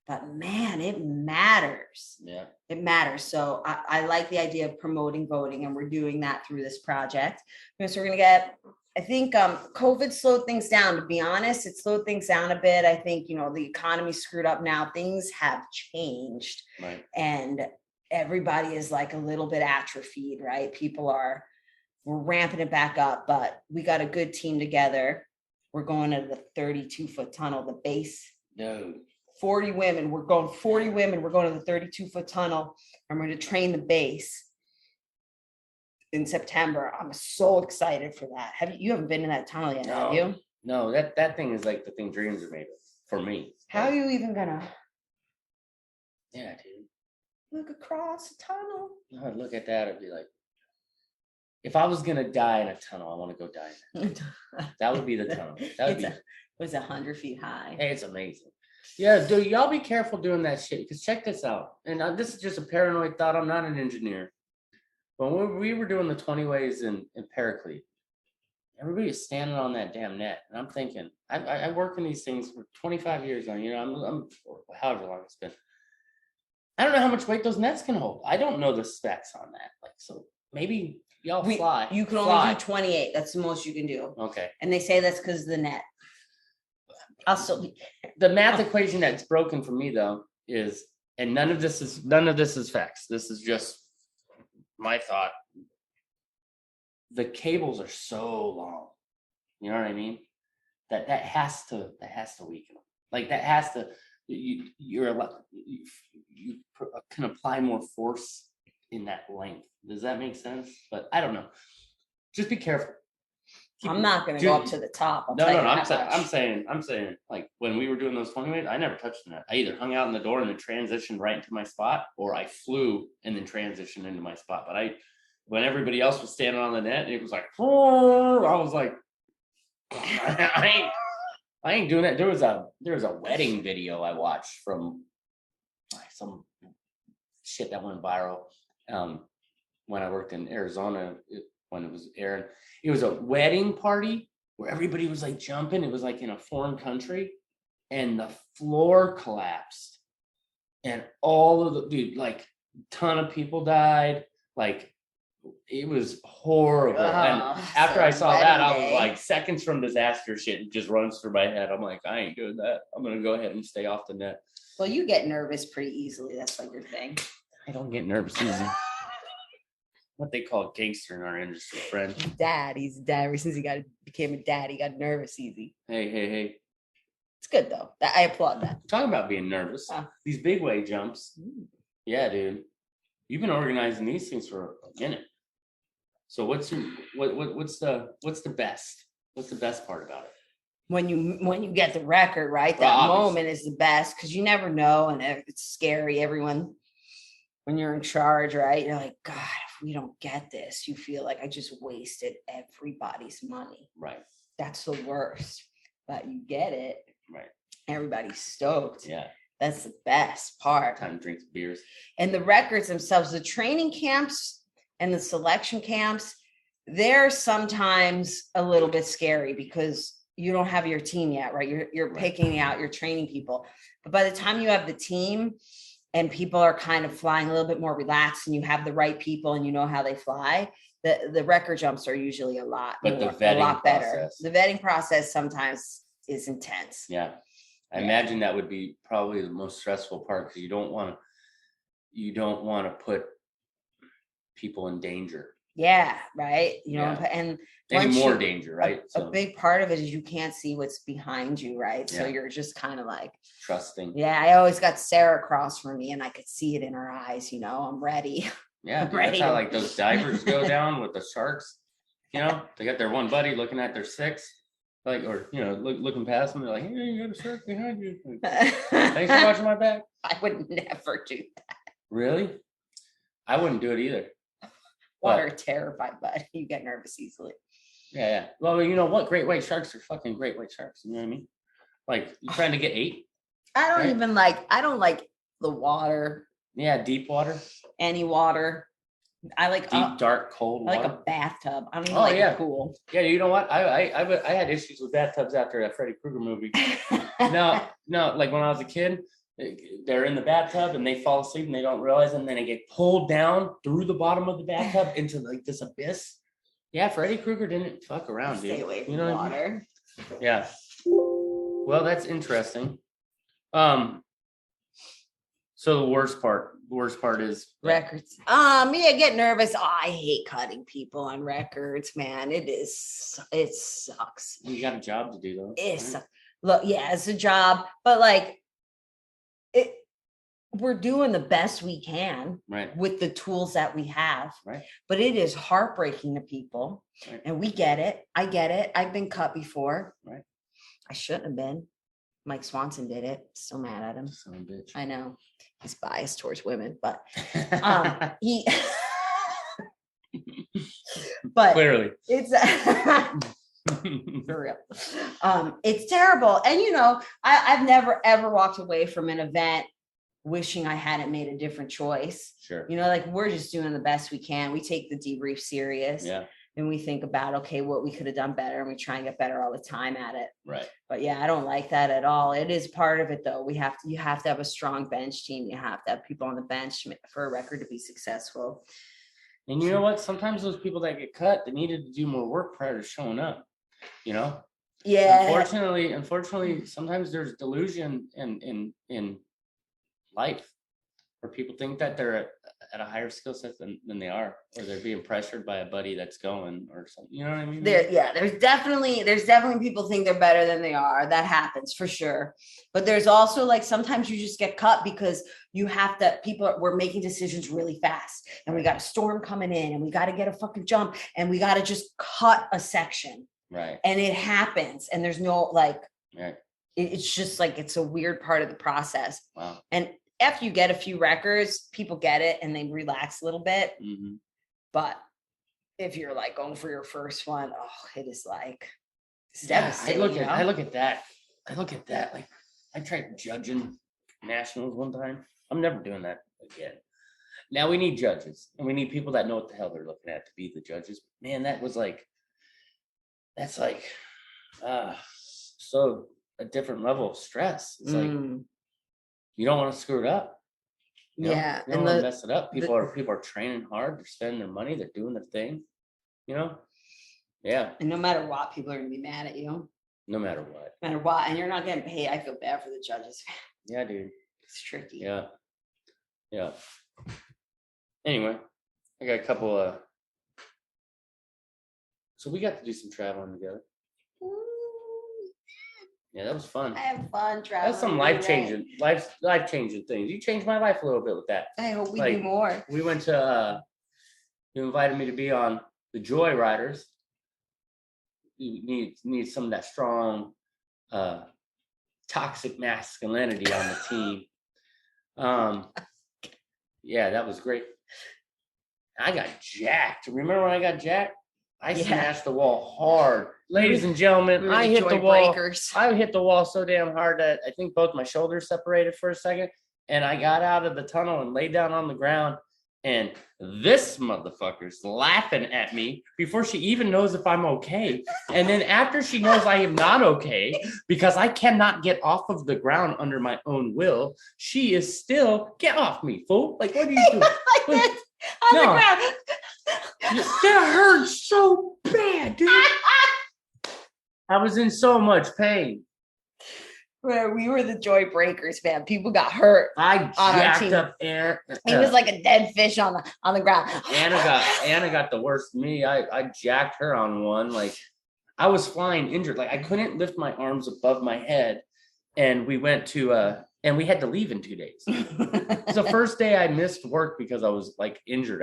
but man, it matters. Yeah, it matters. So I like the idea of promoting voting, and we're doing that through this project. So we're going to get, I think COVID slowed things down. To be honest, it slowed things down a bit. I think, the economy screwed up now. Things have changed, right. And everybody is like a little bit atrophied, right? We're ramping it back up, but we got a good team together. We're going to the 32-foot tunnel, the base. No. 40 women. We're going 40 women. We're going to the 32-foot tunnel, and we're going to train the base in September. I'm so excited for that. You haven't been in that tunnel yet, have you? No, that thing is like the thing dreams are made of for me. How are you even gonna? Yeah, dude. Look across the tunnel. I'd look at that, I'd be like, if I was gonna die in a tunnel, I want to go die in it. That would be the tunnel. That would be. It was 100 feet high. Hey, it's amazing. Yeah, dude, y'all be careful doing that shit, because check this out. And this is just a paranoid thought. I'm not an engineer. But when we were doing the 20 ways in Paraclete, everybody was standing on that damn net. And I'm thinking, I work in these things for 25 years now, I'm however long it's been. I don't know how much weight those nets can hold. I don't know the specs on that. So maybe y'all fly. You can only do 28. That's the most you can do. Okay. And they say that's because of the net. I'll still be the math equation that's broken for me though is, and none of this is facts. This is just my thought. The cables are so long. You know what I mean? That has to weaken them. Like that has to. You can apply more force in that length. Does that make sense? But I don't know. Just be careful. I'm not going to go up to the top. No. I'm saying, like when we were doing those 20 ways, I never touched the net. I either hung out in the door and then transitioned right into my spot, or I flew and then transitioned into my spot. But when everybody else was standing on the net, and it was like, oh, I was like, I ain't doing that. There was a wedding video I watched from some shit that went viral when I worked in Arizona. When it was airing, it was a wedding party where everybody was like jumping. It was like in a foreign country, and the floor collapsed, and all of like ton of people died. Like it was horrible. And after I saw that, I was like, seconds from disaster shit just runs through my head. I'm like, I ain't doing that. I'm gonna go ahead and stay off the net. Well, you get nervous pretty easily. That's like your thing. I don't get nervous easy. What they call gangster in our industry, friend. He's a dad. Ever since he became a dad, he got nervous easy. Hey. It's good though. I applaud that. Talking about being nervous. These big wave jumps. Yeah, dude. You've been organizing these things for a minute. So what's the best? What's the best part about it? When you get the record, right? That moment is the best, because you never know, and it's scary. Everyone, when you're in charge, right? You're like, God, if we don't get this, you feel like I just wasted everybody's money. Right. That's the worst. But you get it. Right. Everybody's stoked. Yeah. That's the best part. Time to drink some beers. And the records themselves, the training camps and the selection camps, they're sometimes a little bit scary because you don't have your team yet, right? You're picking out your training people. But by the time you have the team and people are kind of flying a little bit more relaxed, and you have the right people and you know how they fly, the record jumps are usually a lot better. The vetting process sometimes is intense. Yeah. I imagine that would be probably the most stressful part, because you don't want to put people in danger. Yeah, right. And any more danger, right? A big part of it is you can't see what's behind you, right? So you're just kind of like trusting. Yeah, I always got Sarah across from me, and I could see it in her eyes. I'm ready. Yeah, dude, that's how like those divers go down with the sharks. They got their one buddy looking at their six. Like, or looking past them, they're like, "Hey, you got a shark behind you." Like, thanks for watching my back. I would never do that. Really? I wouldn't do it either. Water terrified, but you get nervous easily. Yeah. Well, you know what? Great white sharks are fucking great white sharks. You know what I mean? Like, you trying to get 8? I don't Right. even like. I don't like the water. Yeah, deep water, Any water. I like deep, dark, cold I water. like a bathtub. I don't even Oh, like yeah. a pool. Yeah, you know what? I had issues with bathtubs after that Freddy Krueger movie. No, like when I was a kid, they're in the bathtub and they fall asleep and they don't realize it, and then they get pulled down through the bottom of the bathtub into like this abyss. Yeah, Freddy Krueger didn't fuck around, dude. Stay away from you know what I mean? water. Yeah. Well, that's interesting. So the worst part is Records. Me, I get nervous. Oh, I hate cutting people on records, man. It sucks. you got a job to do though. It right? sucks. Look, yeah, it's a job, but like we're doing the best we can Right. with the tools that we have. Right. But it is heartbreaking to people. Right. And we get it. I get it. I've been cut before. Right. I shouldn't have been. Mike Swanson did it. Still mad at him. Son of a bitch. I know he's biased towards women, but he but Clearly. it's for real. It's terrible. And I've never ever walked away from an event wishing I hadn't made a different choice. Sure. Like we're just doing the best we can. We take the debrief serious. Yeah. And we think about, okay, what we could have done better, and we try and get better all the time at it. Right. But yeah, I don't like that at all. It is part of it though. You have to have a strong bench team. You have to have people on the bench for a record to be successful. And you know what? Sometimes those people that get cut, they needed to do more work prior to showing up. Yeah. Unfortunately, sometimes there's delusion in life where people think that they're at a higher skill set than they are, or they're being pressured by a buddy that's going or something. You know what I mean? There's definitely people think they're better than they are. That happens for sure. But there's also like sometimes you just get cut because we're making decisions really fast, and we got a storm coming in, and we got to get a fucking jump, and we got to just cut a section. Right. And it happens, and there's no like. Right. It's just like it's a weird part of the process. Wow. And after you get a few records, people get it and they relax a little bit. Mm-hmm. But if you're like going for your first one, it is like devastating. I look at that. Like I tried judging nationals one time. I'm never doing that again. Now we need judges, and we need people that know what the hell they're looking at to be the judges. Man, that's so a different level of stress. It's like you don't want to screw it up. You don't want to mess it up. People are training hard. They're spending their money. They're doing their thing. Yeah. And no matter what, people are gonna be mad at you. No matter what. No matter what, and you're not getting paid. I feel bad for the judges. Yeah, dude. It's tricky. Yeah. Anyway, I got a couple. So we got to do some traveling together. Yeah, that was fun. I have fun traveling. That's some life changing things. You changed my life a little bit with that. I hope we do more. We went to. You invited me to be on the Joy Riders. You need some of that strong, toxic masculinity on the team. Yeah, that was great. I got jacked. Remember when I got jacked? I smashed the wall hard. Ladies and gentlemen, I hit the wall. Breakers. I hit the wall so damn hard that I think both my shoulders separated for a second. And I got out of the tunnel and laid down on the ground. And this motherfucker's laughing at me before she even knows if I'm okay. And then after she knows I am not okay, because I cannot get off of the ground under my own will, she is still, get off me, fool. Like, what are you doing? On the ground. That hurts so bad, dude. I was in so much pain. Where we were the joy breakers, man. People got hurt. I jacked up Anna. He was like a dead fish on the ground. Anna got the worst of me. I jacked her on one. Like I was flying injured. Like I couldn't lift my arms above my head and we went to and we had to leave in 2 days. It's the first day I missed work because I was like injured.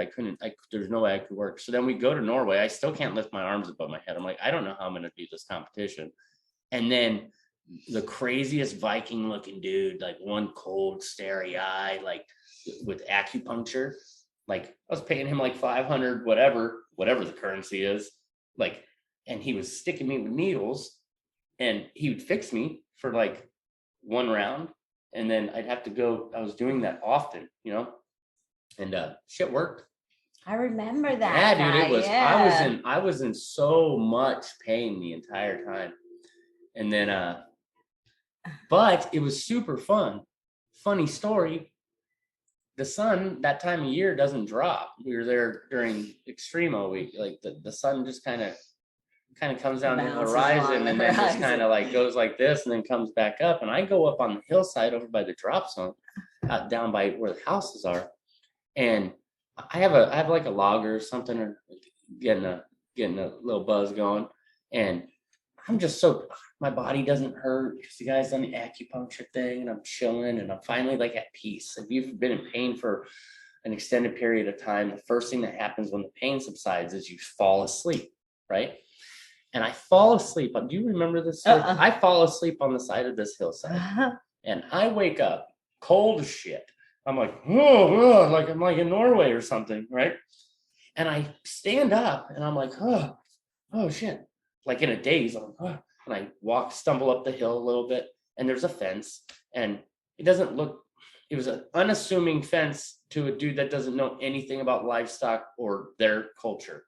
There's no way I could work. So then we go to Norway. I still can't lift my arms above my head. I'm like, I don't know how I'm going to do this competition. And then the craziest Viking looking dude, like one cold, starry eye, like with acupuncture, like I was paying him like 500, whatever the currency is, like, and he was sticking me with needles and he would fix me for like one round. And then I'd have to go. I was doing that often, and shit worked. I remember that. Yeah, dude, it was. Yeah. I was in so much pain the entire time, and then, but it was super fun. Funny story. The sun that time of year doesn't drop. We were there during Extremo week. Like the sun just kind of comes down to the horizon and then just kind of like goes like this and then comes back up. And I go up on the hillside over by the drop zone, out down by where the houses are. And I have like a logger or something, or getting a little buzz going. And I'm just my body doesn't hurt because the guy's done the acupuncture thing and I'm chilling and I'm finally like at peace. If you've been in pain for an extended period of time, the first thing that happens when the pain subsides is you fall asleep, right? And I fall asleep. Do you remember this? I fall asleep on the side of this hillside, and I wake up cold as shit. I'm like, like I'm like in Norway or something, right? And I stand up, and I'm like, oh shit, like in a daze. I'm like, and I stumble up the hill a little bit, and there's a fence, and it doesn't look. It was an unassuming fence to a dude that doesn't know anything about livestock or their culture.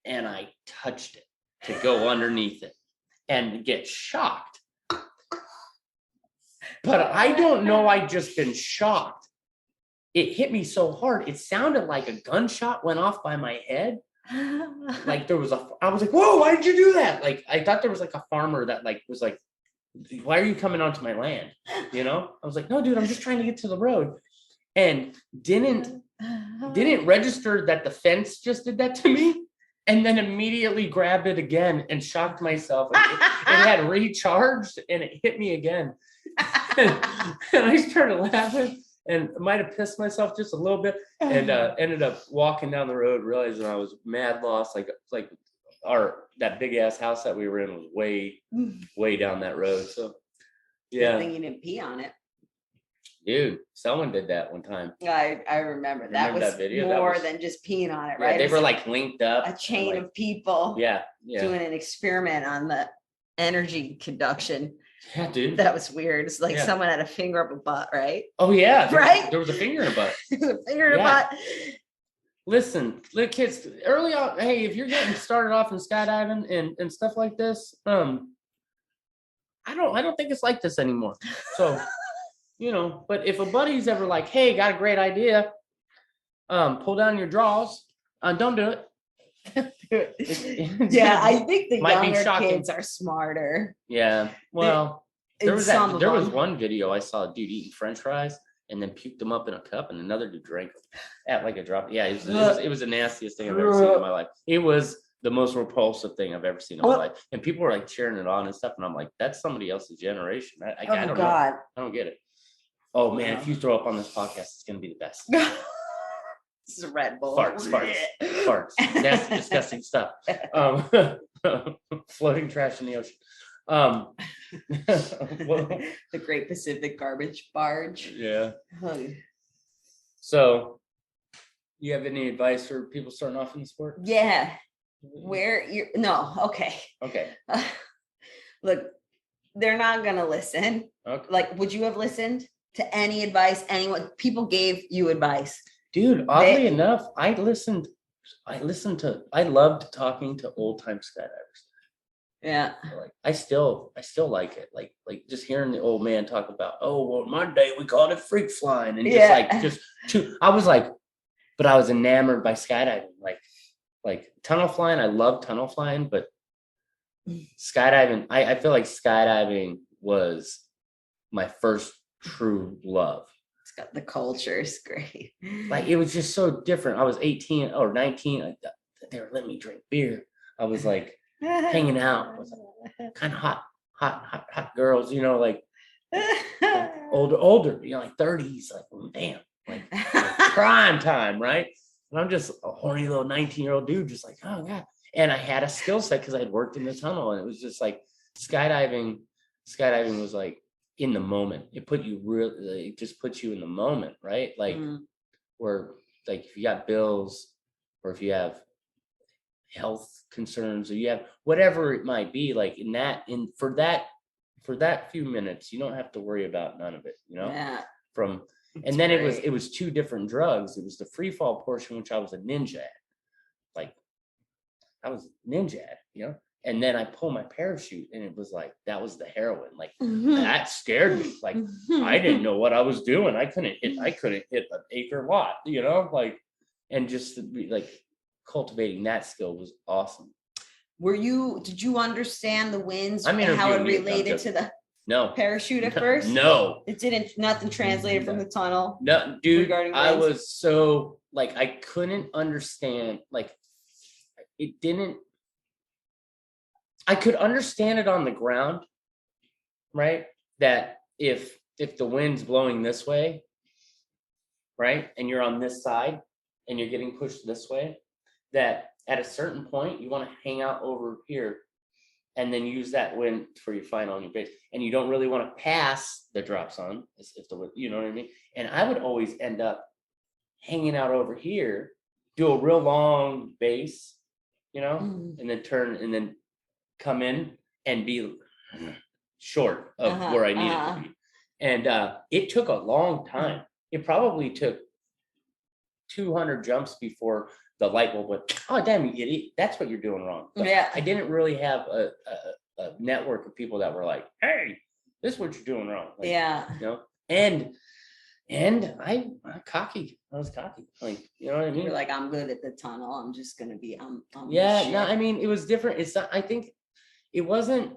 And I touched it to go underneath it and get shocked. But I don't know, I just been shocked. It hit me so hard. It sounded like a gunshot went off by my head. Like I was like, whoa, why did you do that? Like, I thought there was like a farmer that like was like, why are you coming onto my land? I was like, no, dude, I'm just trying to get to the road. And didn't register that the fence just did that to me. And then immediately grabbed it again and shocked myself. It had recharged and it hit me again. And I started laughing and might have pissed myself just a little bit and ended up walking down the road, realizing I was mad lost. Like that big ass house that we were in was way down that road. So yeah. Good thing you didn't pee on it. Dude, someone did that one time. I remember that was more than just peeing on it, right? They were like linked up. A chain of people doing an experiment on the energy conduction. Yeah, dude. That was weird. It's like someone had a finger up a butt, right? Oh, yeah. Right? There was a finger in a butt. There was a finger in a butt. Listen, little kids, early on, hey, if you're getting started off in skydiving and stuff like this, I don't think it's like this anymore. So... but if a buddy's ever like, hey, got a great idea, pull down your drawers, don't do it. Yeah, I think the younger kids are smarter. Yeah, well, there was one video I saw a dude eating French fries and then puked them up in a cup, and another dude drank them at like a drop. Yeah, it was the nastiest thing I've ever seen in my life. It was the most repulsive thing I've ever seen in my life, and people were like cheering it on and stuff, and I'm like, that's somebody else's generation. I don't know. I don't get it. Oh man, if you throw up on this podcast, it's gonna be the best. This is a RedBull. Farts. That's disgusting stuff. Floating trash in the ocean. The Great Pacific Garbage Barge. Yeah. So, you have any advice for people starting off in the sport? Yeah. Okay. Look, they're not gonna listen. Okay. Like, would you have listened to any advice people gave you advice? Dude, oddly enough, I loved talking to old time skydivers. Yeah. Like I still like it. Like just hearing the old man talk about, oh, well, my day we called it freak flying. And I was like, but I was enamored by skydiving. Like tunnel flying, I love tunnel flying, but skydiving, I feel like skydiving was my first true love. It's got the culture. It's great. Like it was just so different. I was 18 or 19. They were letting me drink beer. I was like hanging out. It was like, kind of hot hot girls, you know, like older, you know, like 30s, like, oh, damn, like prime time, right? And I'm just a horny little 19-year-old dude, just like, oh yeah. And I had a skill set because I had worked in the tunnel, and it was just like skydiving was like in the moment. It just puts you in the moment, right? Like where, like, if you got bills or if you have health concerns or you have whatever it might be, like for that few minutes, you don't have to worry about none of it, you know. And then it was two different drugs. It was the free fall portion, which I was a ninja at, like I was a ninja at, you know. And then I pull my parachute, and it was like that was the heroin. Like that scared me. Like I didn't know what I was doing. I couldn't hit an acre lot, you know, like, and just to be like cultivating that skill was awesome. Did you understand the winds and how it related to the parachute at first? No. Nothing translated from the tunnel? No, dude, I was so, like, I couldn't understand, like, I could understand it on the ground, right? That if the wind's blowing this way, right, and you're on this side and you're getting pushed this way, that at a certain point you want to hang out over here and then use that wind for your final on your base. And you don't really want to pass the drop zone, if the wind, you know what I mean? And I would always end up hanging out over here, do a real long base, you know, and then turn and then come in and be short of where I needed to be. And it took a long time. It probably took 200 jumps before the light bulb went, oh, damn, you idiot. That's what you're doing wrong. But I didn't really have a network of people that were like, hey, this is what you're doing wrong. Like, you know, and I'm cocky. I was cocky. Like, you know what I mean? You're like, I'm good at the tunnel. I'm just going to be, I'm yeah, no, I mean, it was different. It's not, I think it wasn't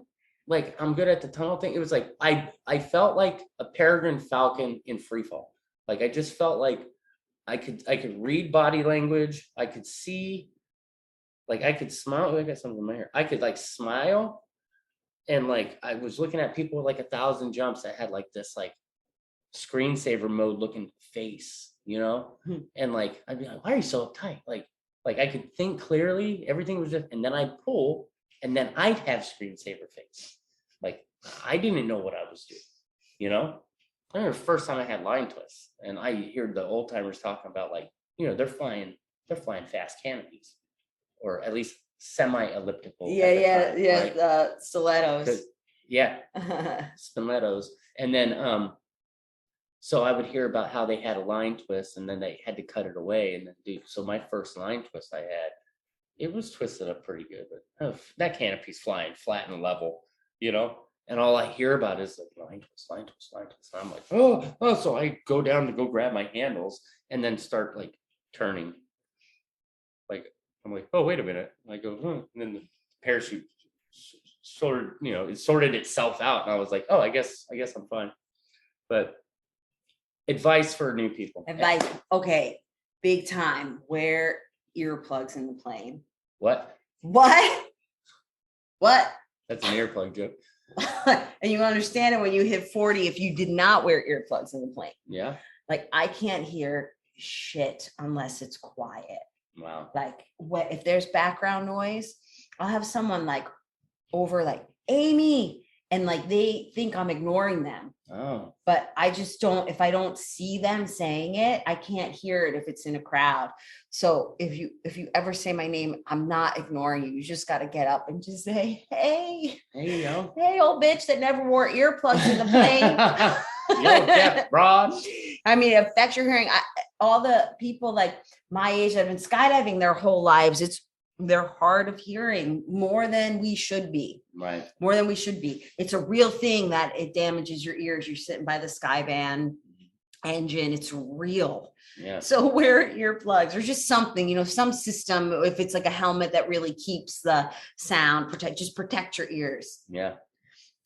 like I'm good at the tunnel thing. It was like, I felt like a peregrine falcon in free fall. Like, I just felt like I could read body language. I could see, like, I could smile. Oh, I got something in my hair. I could like smile. And like, I was looking at people with like 1,000 jumps that had like this like screensaver mode looking face, you know? And like, I'd be like, why are you so uptight? Like I could think clearly. Everything was just, and then I'd pull, and then I'd have screensaver face. Like, I didn't know what I was doing, you know? I remember the first time I had line twists, and I heard the old timers talking about, like, you know, they're flying fast canopies, or at least semi-elliptical. Stilettos. Stilettos. And then so I would hear about how they had a line twist, and then they had to cut it away. And then, so my first line twist I had, it was twisted up pretty good, but that canopy's flying flat and level, you know. And all I hear about is like line twist. And I'm like, oh, so I go down to go grab my handles and then start like turning. Like, I'm like, oh, wait a minute. And I go, and then the parachute it sorted itself out. And I was like, oh, I guess I'm fine. But advice for new people. Okay. Big time. Wear earplugs in the plane. What? That's an earplug joke. And you understand it when you hit 40 if you did not wear earplugs in the plane. Yeah. Like, I can't hear shit unless it's quiet. Wow. Like, if there's background noise, I'll have someone like over like, Amy, and like they think I'm ignoring them. Oh. But I just don't, if I don't see them saying it, I can't hear it if it's in a crowd. So if you ever say my name, I'm not ignoring you. You just got to get up and just say, hey. There you go. Hey, old bitch that never wore earplugs in the plane. Yo, Jeff, broad. I mean, it affects your hearing. All the people like my age that have been skydiving their whole lives, they're hard of hearing more than we should be. Right. More than we should be. It's a real thing that it damages your ears. You're sitting by the Skyvan engine. It's real. Yeah. So wear earplugs or just something, some system, if it's like a helmet that really keeps the sound, protect your ears. Yeah.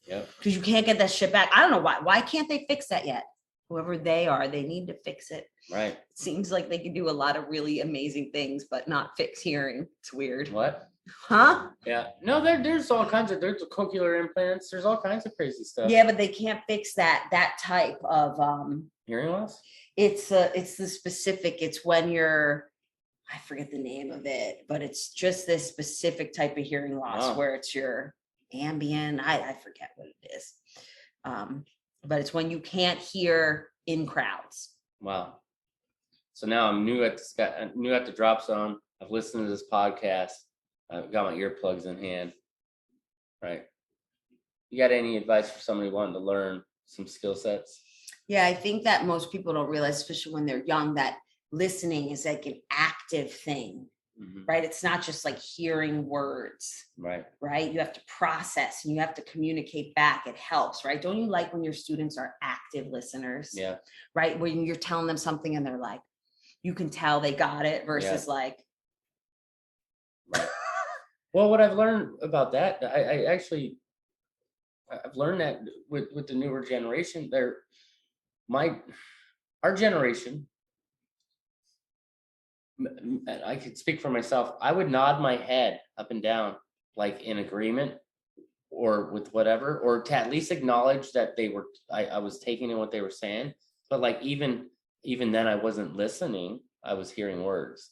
Yeah. Because you can't get that shit back. I don't know why. Why can't they fix that yet? Whoever they are, they need to fix it. Right. It seems like they can do a lot of really amazing things, but not fix hearing. It's weird. What? Huh? Yeah. No, there's all kinds of there's cochlear implants. There's all kinds of crazy stuff. Yeah, but they can't fix that type of Hearing loss. it's the specific. It's when you're, I forget the name of it, but it's just this specific type of hearing loss where it's your ambient. I forget what it is. But it's when you can't hear in crowds. Wow. So now I'm new at the drop zone. I've listened to this podcast. I've got my earplugs in hand. Right. You got any advice for somebody wanting to learn some skill sets? Yeah, I think that most people don't realize, especially when they're young, that listening is like an active thing, right? It's not just like hearing words, right? You have to process and you have to communicate back. It helps, right? Don't you like when your students are active listeners? Yeah. Right? When you're telling them something and they're like, you can tell they got it versus like. Right. Well, what I've learned about that, I've learned that with the newer generation, our generation, I could speak for myself. I would nod my head up and down, like in agreement or with whatever, or to at least acknowledge that I was taking in what they were saying. But like, even then I wasn't listening. I was hearing words,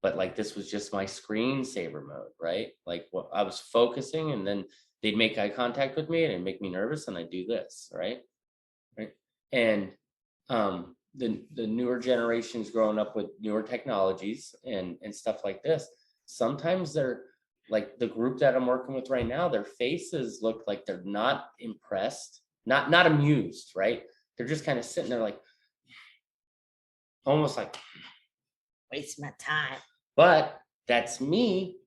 but like, this was just my screensaver mode, right? Like I was focusing, and then they'd make eye contact with me and it'd make me nervous. And I do this, right. And, the newer generations growing up with newer technologies and stuff like this, sometimes they're like, the group that I'm working with right now, their faces look like they're not impressed, not amused, right? They're just kind of sitting there like, almost like, waste my time. But that's me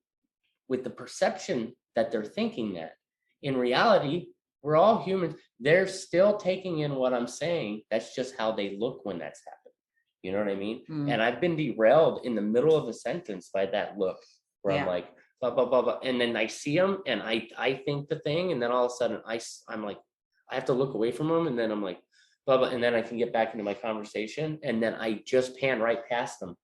with the perception that they're thinking that. In reality, we're all humans. They're still taking in what I'm saying. That's just how they look when that's happened. You know what I mean? And I've been derailed in the middle of a sentence by that look where I'm like, blah, blah, blah, blah. And then I see them and I think the thing. And then all of a sudden I'm like, I have to look away from them. And then I'm like, blah, blah. And then I can get back into my conversation. And then I just pan right past them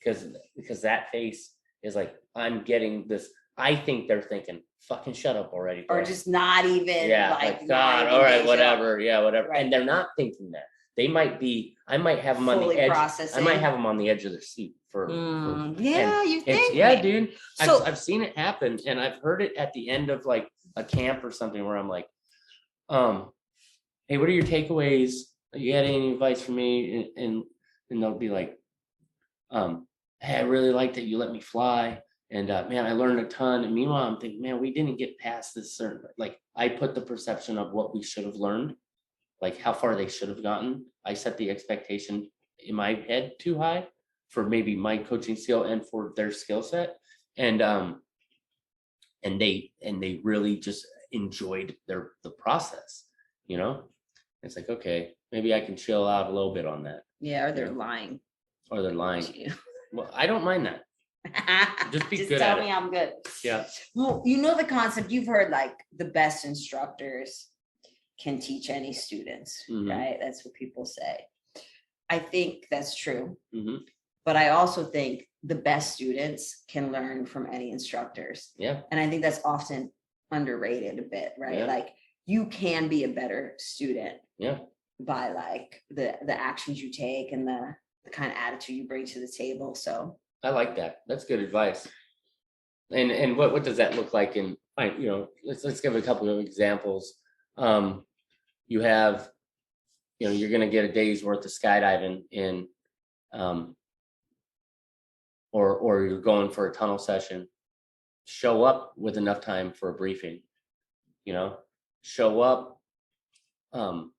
because that face is like, I'm getting this. I think they're thinking, fucking shut up already, bro. Or just not even like God, all right, whatever. Yeah, whatever. Right. And they're not thinking that. They might be, I might have them fully on the edge. Processing. I might have them on the edge of their seat for you think? Yeah, dude. So, I've seen it happen, and I've heard it at the end of like a camp or something where I'm like, hey, what are your takeaways? You got any advice for me? And they'll be like, hey, I really like that you let me fly. And man, I learned a ton. And meanwhile, I'm thinking, man, we didn't get past this certain, like I put the perception of what we should have learned, like how far they should have gotten. I set the expectation in my head too high for maybe my coaching skill and for their skill set. And they really just enjoyed the process, you know? It's like, okay, maybe I can chill out a little bit on that. Yeah, or they're lying. Or they're lying. Well, I don't mind that. Just be just good tell at me it. I'm good. Yeah. Well, you know the concept, you've heard like the best instructors can teach any students, right? That's what people say. I think that's true. But I also think the best students can learn from any instructors. Yeah. And I think that's often underrated a bit, right? Yeah. Like you can be a better student by like the actions you take and the kind of attitude you bring to the table. So I like that. That's good advice. And what does that look like in, you know, let's give a couple of examples. You have, you know, you're going to get a day's worth of skydiving in, or you're going for a tunnel session. Show up with enough time for a briefing, you know, show up, not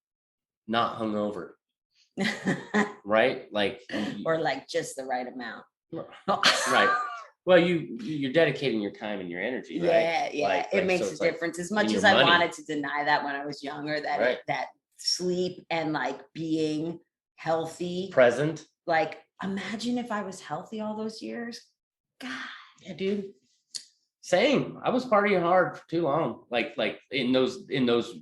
hungover, right? Like, or like just the right amount. Right. Well, you're dedicating your time and your energy, right? Yeah. It makes a difference. As much as I wanted to deny that when I was younger, that that sleep and like being healthy, present. Like, imagine if I was healthy all those years. God. Yeah, dude. Same. I was partying hard for too long. Like in those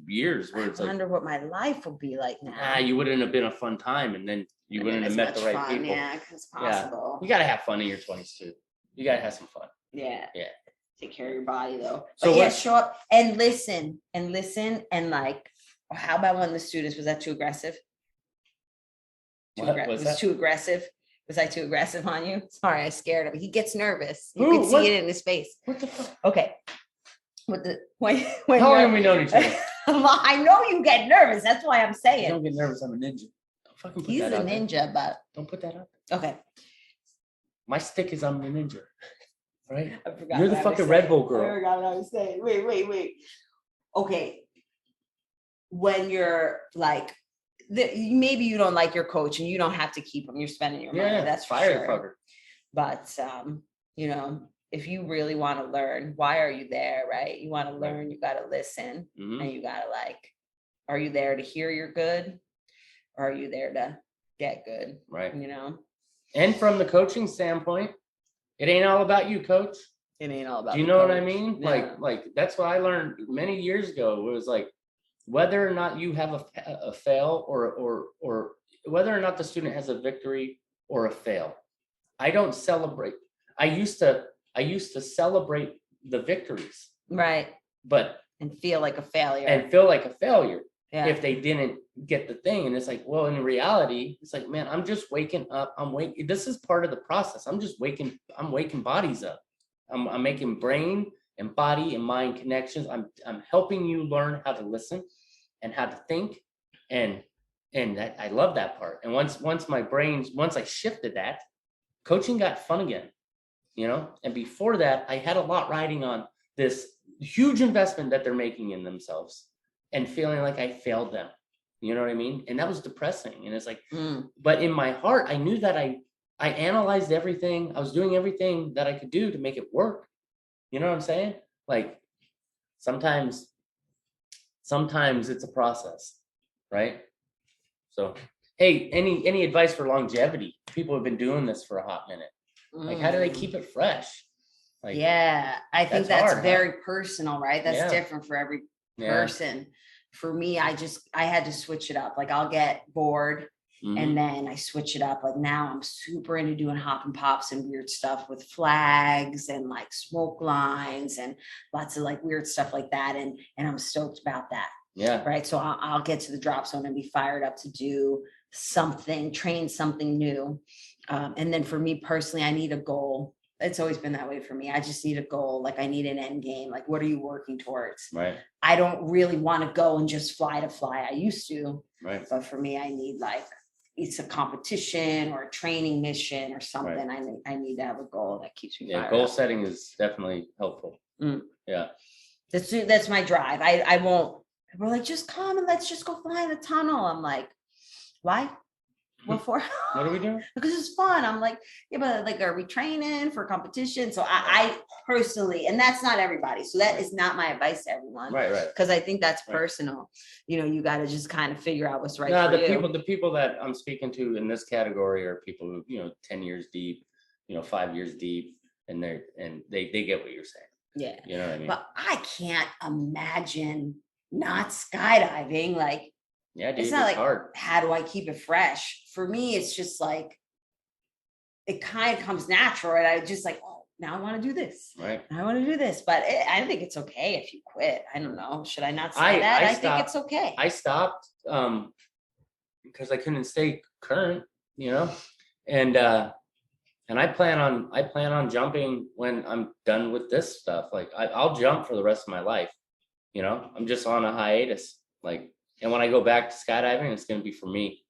years where it's I wonder what my life will be like now. You wouldn't have been a fun time, and then you wouldn't have met the right people. Yeah, it's possible. You gotta have fun in your 20s too. You gotta have some fun. Yeah. Take care of your body though. So But yeah, what- show up and listen and like, how about one of the students, was that too aggressive? What was that? Too aggressive? Was I too aggressive on you? Sorry, I scared him. He gets nervous. You Who? can see What? it in his face. What the fuck? Okay. When How long you're- have we known each other? Well, I know you get nervous. That's why I'm Don't saying get nervous. I'm a ninja. Don't fucking put he's that a out there. ninja, but Don't put that out. okay. My stick is I'm the ninja. Right? I forgot. You're the what I was fucking saying. Red Bull girl. I forgot what I was saying. Wait. Okay. When you're like, maybe you don't like your coach and you don't have to keep him. You're spending your money. That's for fire sure. fucker. But you know, if you really want to learn, why are you there? Right? You want to learn, you got to listen, Mhm. and you got to like, are you there to hear you're good, or are you there to get good? Right. You know, And from the coaching standpoint, it ain't all about you, coach. it ain't all about. Do you the know what I coach. mean? Yeah. Like that's what I learned many years ago. It was like whether or not you have a fail or whether or not the student has a victory or a fail. I don't celebrate. I used to celebrate the victories, Right. but And feel like a failure. and feel like a failure yeah. if they didn't get the thing. And it's like, well, in reality, it's like, man, I'm just waking up. I'm waking. This is part of the process. I'm just waking. I'm waking bodies up. I'm making brain and body and mind connections. I'm helping you learn how to listen and how to think. And that, I love that part. And once I shifted that, coaching got fun again, you know. And before that, I had a lot riding on this huge investment that they're making in themselves and feeling like I failed them. You know what I mean? And that was depressing. And it's like, but in my heart, I knew that I analyzed everything. I was doing everything that I could do to make it work. You know what I'm saying? Like sometimes it's a process, right? So, hey, any advice for longevity? People have been doing this for a hot minute. Like, how do they keep it fresh? Like, Yeah, I think that's that's hard, huh? very personal, right? That's Yeah. different for every yeah. person. For me, I had to switch it up. Like I'll get bored Mhm. and then I switch it up. Like now I'm super into doing hop and pops and weird stuff with flags and like smoke lines and lots of like weird stuff like that. And I'm stoked about that. Yeah. Right. So I'll get to the drop zone and be fired up to do something, train something new. And then for me personally, I need a goal. It's always been that way for me. I just need a goal. Like I need an end game. Like, what are you working towards? Right. I don't really want to go and just fly to fly. I used to, Right. but for me, I need like, it's a competition or a training mission or something. I need to have a goal that keeps me Yeah. fired Goal up. setting is definitely helpful. Mm. Yeah. That's my drive. I won't, we're like, just come and let's just go fly in the tunnel. I'm like, why? What for? What are we doing? Because it's fun. I'm like, yeah, but like, are we training for competition? So I personally, and that's not everybody. So that is not my advice to everyone. Right. Right. Because I think that's Right. personal. You know, you got to just kind of figure out what's right No, for the you. people that I'm speaking to in this category are people who, you know, 10 years deep, you know, 5 years deep, and they get what you're saying. Yeah. You know what I mean? But I can't imagine not skydiving. Like, Yeah, dude, it's it's not like, hard. how do I keep it fresh? For me, it's just like, it kind of comes natural. And I just like, oh, now I want to do this. Right. I want to do this. But I think it's okay if you quit. I don't know. Should I not say I that? I think stopped. it's okay. I stopped because I couldn't stay current, you know, and I plan on jumping when I'm done with this stuff. Like I'll jump for the rest of my life, you know. I'm just on a hiatus, like, and when I go back to skydiving, it's gonna be for me,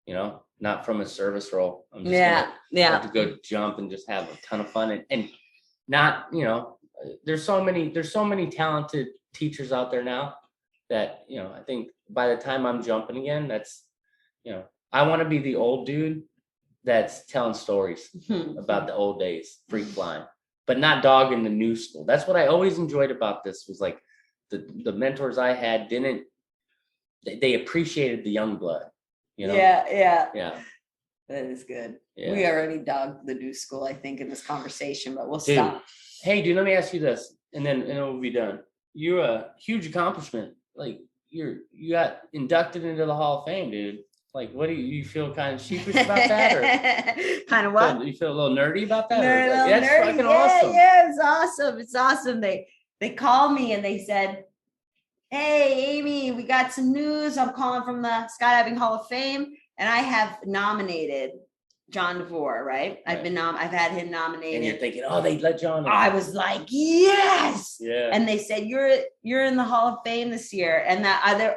you know, not from a service role. I'm just gonna have to go jump and just have a ton of fun and not, you know, there's so many talented teachers out there now that, you know, I think by the time I'm jumping again, that's, you know, I want to be the old dude that's telling stories about the old days, free flying, but not dogging the new school. That's what I always enjoyed about this was like the mentors I had they appreciated the young blood, you know? Yeah. That is good. Yeah. We already dug the new school, I think, in this conversation, but we'll Dude, stop. hey, dude, let me ask you this, and then we'll be done. You're a huge accomplishment. Like you got inducted into the Hall of Fame, dude. Like, what do you feel kind of sheepish about that? Or Kind of what? you feel a little nerdy about that? Nerd, Or, little that's nerdy. fucking Yeah, awesome. yeah, it's awesome. It's awesome. They called me and they said, "Hey, Amy, we got some news. I'm calling from the Skydiving Hall of Fame, and I have nominated John DeVore, right? Right. I've had him And you're nominated. thinking, oh, they let John in. I was like, yes. Yeah. And they said, you're in the Hall of Fame this year. And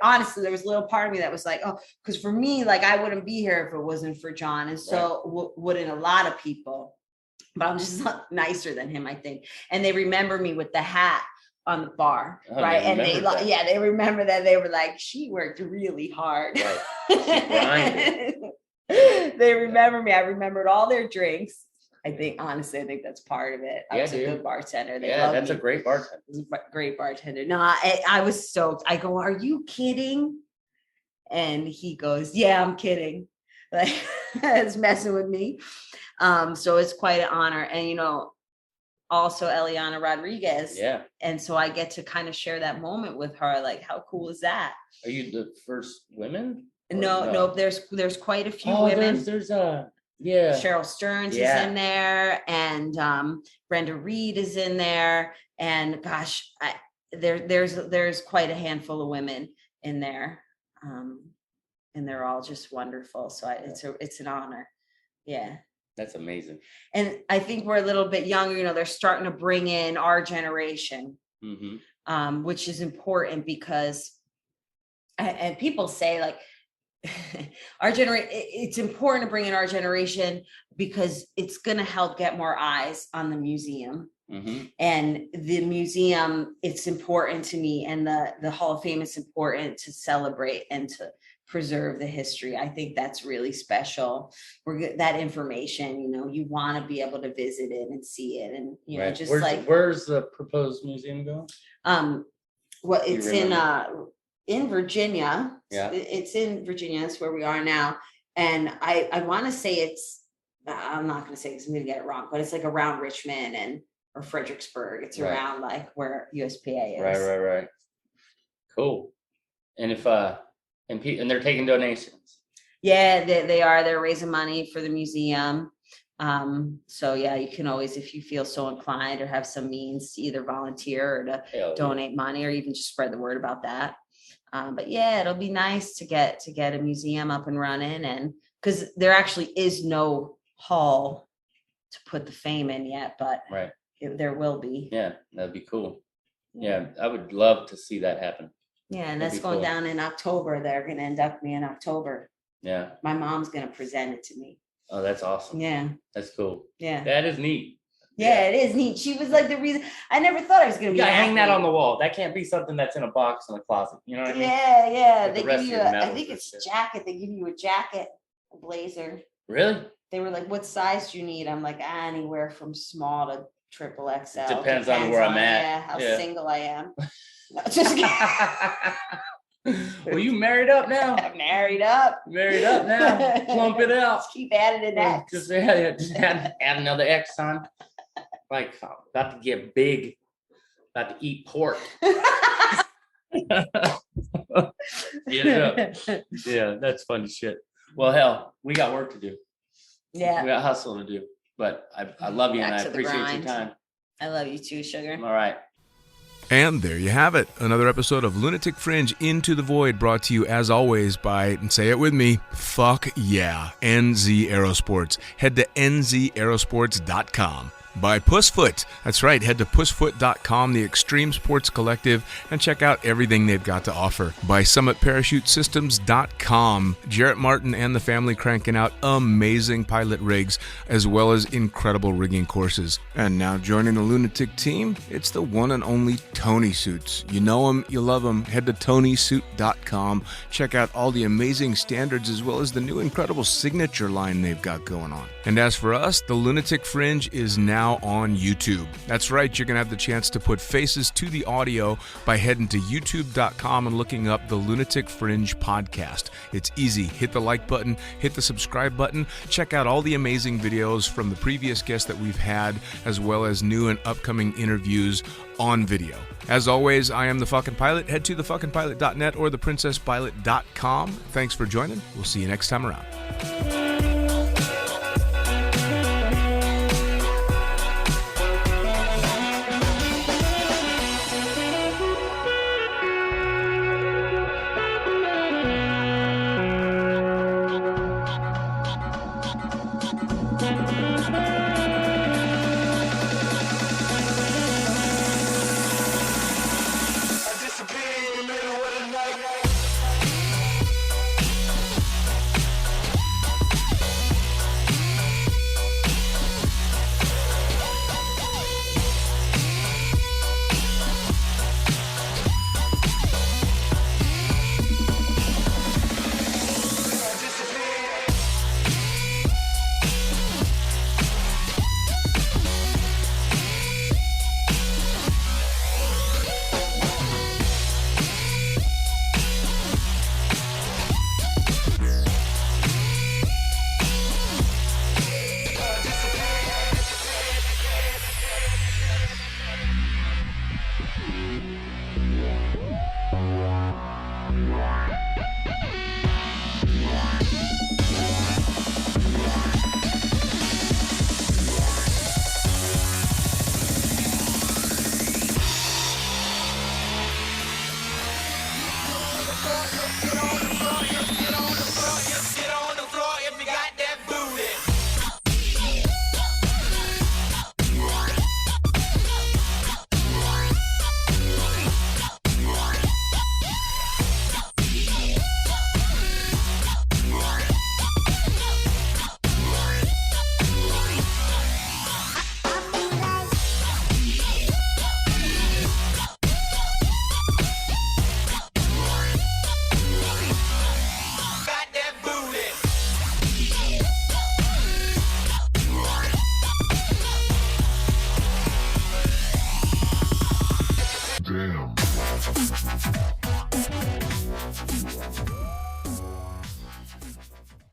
honestly, there was a little part of me that was like, oh, because for me, like, I wouldn't be here if it wasn't for John. And so wouldn't a lot of people, but I'm just nicer than him, I think. And they remember me with the hat on the bar, right? And they remember that. They were like, she worked really hard. Right. She grinded. They remember me. I remembered all their drinks. Honestly, I think that's part of it. I was a good bartender. That's a great bartender. Great bartender. No, I was stoked. I go, are you kidding? And he goes, yeah, I'm kidding. Like, it's messing with me. So it's quite an honor. And, also Eliana Rodriguez. Yeah. And so I get to kind of share that moment with her. Like, how cool is that? Are you the first women? No, there's quite a few women. There's Cheryl Stearns is in there, and Brenda Reed is in there, and gosh, there's quite a handful of women in there, and they're all just wonderful. So it's an honor. Yeah. That's amazing. And I think we're a little bit younger, they're starting to bring in our generation, which is important because, and people say like, our generation, it's important to bring in our generation because it's going to help get more eyes on the museum. And the museum, it's important to me, and the Hall of Fame is important to celebrate and to preserve the history. I think that's really special. That information, you want to be able to visit it and see it, and just where's the proposed museum going? Well, it's in Virginia. Yeah, it's in Virginia. That's where we are now. And I want to say it's, I'm not going to say because I'm going to get it wrong, but it's like around Richmond or Fredericksburg. It's around like where USPA is. Right. Cool. And if and they're taking donations. Yeah, they are. They're raising money for the museum. So yeah, you can always, if you feel so inclined or have some means to either volunteer or to donate money, or even just spread the word about that. But yeah, it'll be nice to get a museum up and running, and because there actually is no hall to put the fame in yet, but there will be. Yeah, that'd be cool. Yeah, I would love to see that happen. Yeah, and that's going down in October. They're going to induct me in October. Yeah. My mom's going to present it to me. Oh, that's awesome. Yeah. That's cool. Yeah. That is neat. Yeah, it is neat. She was like the reason. I never thought I was going to be. Yeah, hang that on the wall. That can't be something that's in a box in a closet. You know what I mean? Yeah. Like they give you I think it's a jacket. They give you a jacket, a blazer. Really? They were like, what size do you need? I'm like, anywhere from small to triple XL. Depends on where I'm at. Yeah, how single I am. No, just Well, you married up now. I'm married up. Married up now. Plump it out. Just keep adding an X. Just add another X on. Like, about to get big. About to eat pork. Yeah, that's funny shit. Well, hell, we got work to do. Yeah. We got hustle to do. But I love you, and I appreciate your time. I love you too, sugar. All right. And there you have it. Another episode of Lunatic Fringe Into the Void, brought to you as always by, and say it with me, fuck yeah, NZ Aerosports. Head to nzaerosports.com. By Pussfoot. That's right, head to pussfoot.com, the extreme sports collective, and check out everything they've got to offer. By summitparachutesystems.com. Jarrett Martin and the family cranking out amazing pilot rigs, as well as incredible rigging courses. And now joining the Lunatic team, it's the one and only Tony Suits. You know him, you love him. Head to tonysuit.com. Check out all the amazing standards, as well as the new incredible signature line they've got going on. And as for us, the Lunatic Fringe is now now on YouTube. That's right, you're going to have the chance to put faces to the audio by heading to youtube.com and looking up the Lunatic Fringe podcast. It's easy. Hit the like button, hit the subscribe button, check out all the amazing videos from the previous guests that we've had, as well as new and upcoming interviews on video. As always, I am the fucking pilot. Head to thefuckingpilot.net or theprincesspilot.com. Thanks for joining. We'll see you next time around. Get on.